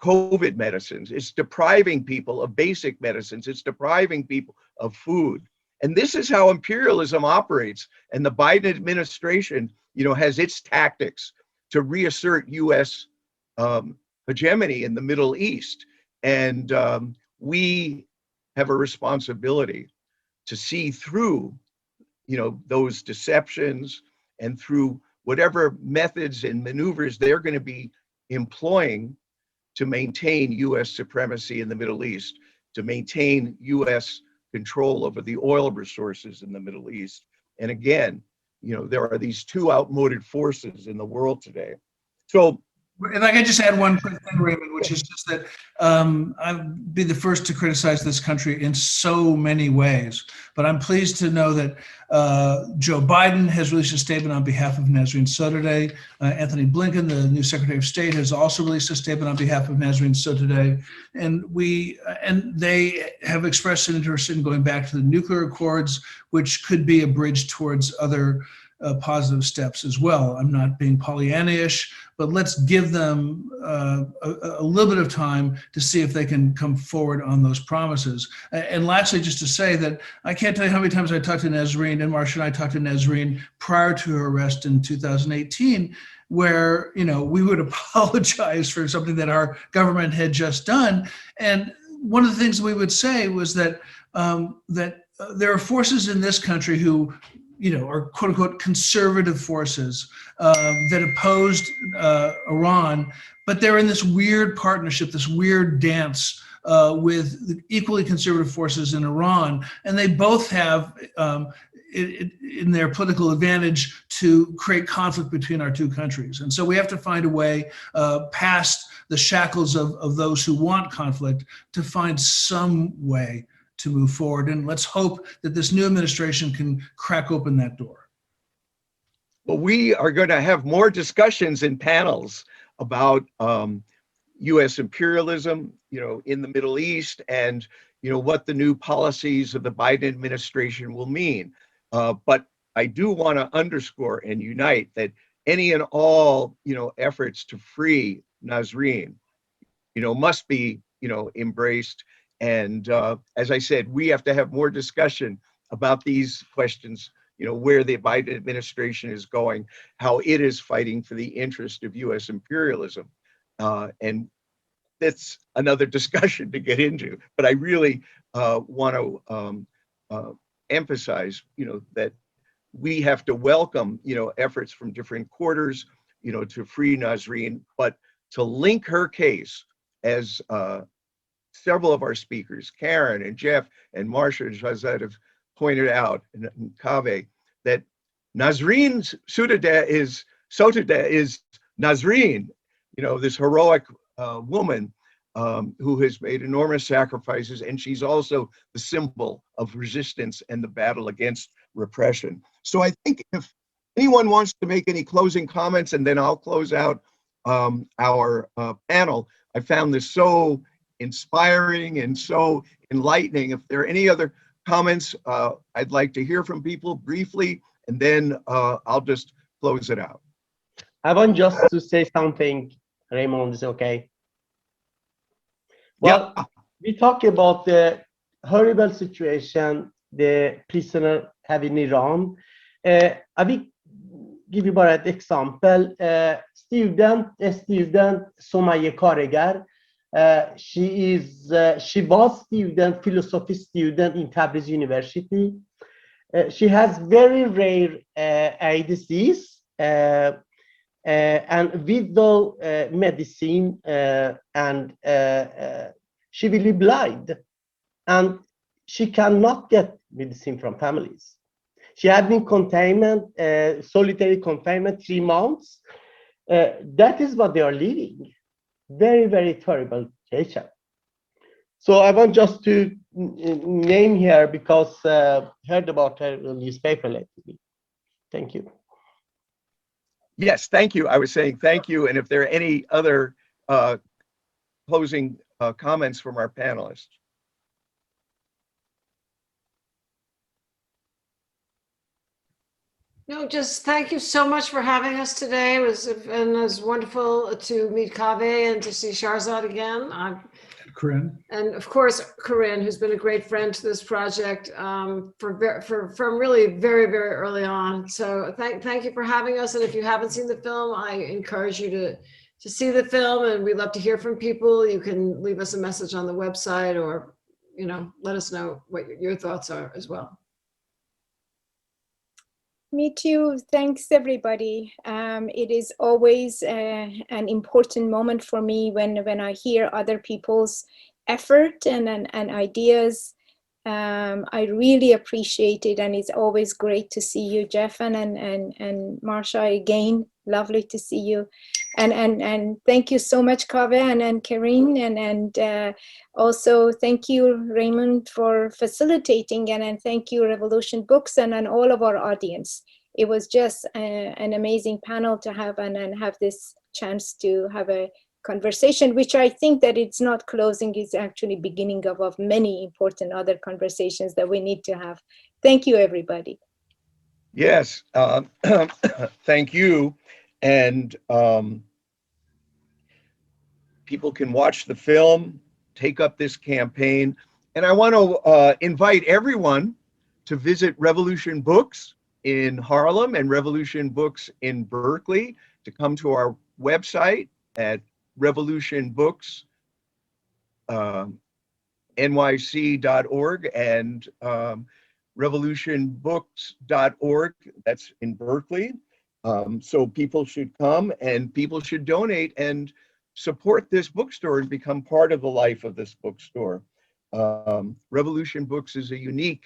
COVID medicines. It's depriving people of basic medicines. It's depriving people of food. And this is how imperialism operates. And the Biden administration, has its tactics to reassert US hegemony in the Middle East. And we have a responsibility to see through, those deceptions, and through whatever methods and maneuvers they're going to be employing to maintain US supremacy in the Middle East, to maintain US control over the oil resources in the Middle East. And again, there are these two outmoded forces in the world today. So, if I could just add one quick thing, Raymond, which is just that I'd be the first to criticize this country in so many ways, but I'm pleased to know that Joe Biden has released a statement on behalf of Nasrin Sotoudeh. Anthony Blinken, the new Secretary of State, has also released a statement on behalf of Nasrin Sotoudeh, and they have expressed an interest in going back to the nuclear accords, which could be a bridge towards other positive steps as well. I'm not being Pollyanna-ish, but let's give them a little bit of time to see if they can come forward on those promises. And lastly, just to say that I can't tell you how many times I talked to Nasrin, and Marsha and I talked to Nasrin prior to her arrest in 2018, where we would apologize for something that our government had just done. And one of the things we would say was that there are forces in this country who are quote unquote conservative forces that opposed Iran, but they're in this weird partnership, this weird dance with the equally conservative forces in Iran. And they both have in their political advantage to create conflict between our two countries. And so we have to find a way past the shackles of those who want conflict to find some way to move forward. And let's hope that this new administration can crack open that door. Well, we are going to have more discussions in panels about U.S. imperialism, in the Middle East, and what the new policies of the Biden administration will mean. But I do want to underscore and unite that any and all efforts to free Nasrin, must be embraced. And as I said, we have to have more discussion about these questions, where the Biden administration is going, how it is fighting for the interest of U.S. imperialism. And that's another discussion to get into. But I really want to emphasize, that we have to welcome, efforts from different quarters, to free Nasrin, but to link her case, as several of our speakers, Karen and Jeff and Marsha and Shahzad, have pointed out, and Kaveh, that Nasrin Sotoudeh is Nasrin, this heroic woman who has made enormous sacrifices, and she's also the symbol of resistance and the battle against repression. So I think if anyone wants to make any closing comments, and then I'll close out our panel. I found this so inspiring and so enlightening. If there are any other comments, I'd like to hear from people briefly, and then I'll just close it out. I want just to say something, Raymond, is okay? Well, yeah. We talk about the horrible situation the prisoner have in Iran. I will give you an example. Student Somaye Karegar. She was student, philosophy student in Tabriz University. She has very rare eye disease and without medicine, and she will be blind, and she cannot get medicine from families. She had been containment, solitary confinement 3 months. That is what they are living. Very, very terrible situation. So I want just to name here because heard about her in the newspaper lately. Thank you. Yes, thank you. I was saying thank you. And if there are any other closing comments from our panelists. No, just thank you so much for having us today. It was wonderful to meet Kaveh and to see Shahzad again. Corinne. And of course, Corinne, who's been a great friend to this project from really very, very early on. So thank you for having us. And if you haven't seen the film, I encourage you to see the film, and we'd love to hear from people. You can leave us a message on the website, or let us know what your thoughts are as well. Me too. Thanks, everybody. It is always an important moment for me when I hear other people's effort and ideas. I really appreciate it, and it's always great to see you, Jeff and Marsha, again. Lovely to see you, and thank you so much, Kaveh and Karine, and also thank you, Raymond, for facilitating, and thank you, Revolution Books, and all of our audience. It was just an amazing panel to have, and have this chance to have a conversation, which I think that it's not closing, it's actually beginning of many important other conversations that we need to have. Thank you, everybody. Yes, thank you. And people can watch the film, take up this campaign. And I want to invite everyone to visit Revolution Books in Harlem and Revolution Books in Berkeley, to come to our website at revolutionbooks.nyc.org and revolutionbooks.org. That's in Berkeley. So people should come, and people should donate and support this bookstore and become part of the life of this bookstore. Revolution Books is a unique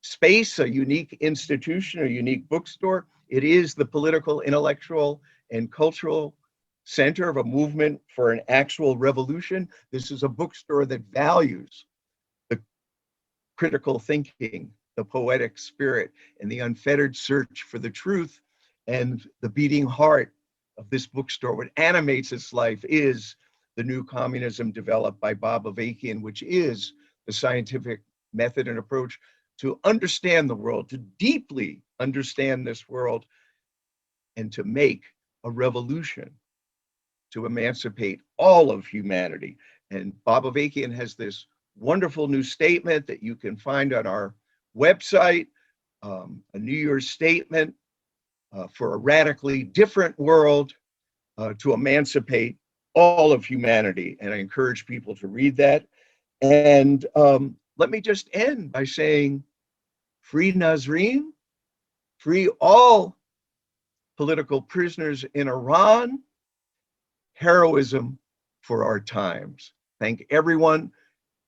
space, a unique institution, a unique bookstore. It is the political, intellectual, and cultural center of a movement for an actual revolution. This is a bookstore that values the critical thinking, the poetic spirit, and the unfettered search for the truth. And the beating heart of this bookstore, what animates its life, is the new communism developed by Bob Avakian, which is the scientific method and approach to understand the world, to deeply understand this world, and to make a revolution, to emancipate all of humanity. And Bob Avakian has this wonderful new statement that you can find on our website, a New Year's statement for a radically different world, to emancipate all of humanity. And I encourage people to read that. And let me just end by saying, free Nasrin, free all political prisoners in Iran, heroism for our times. Thank everyone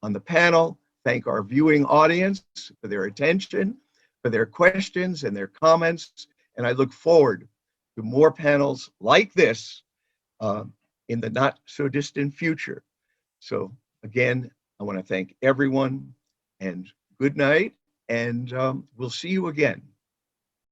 on the panel. Thank our viewing audience for their attention, for their questions and their comments. And I look forward to more panels like this in the not so distant future. So again, I want to thank everyone, and good night, and we'll see you again.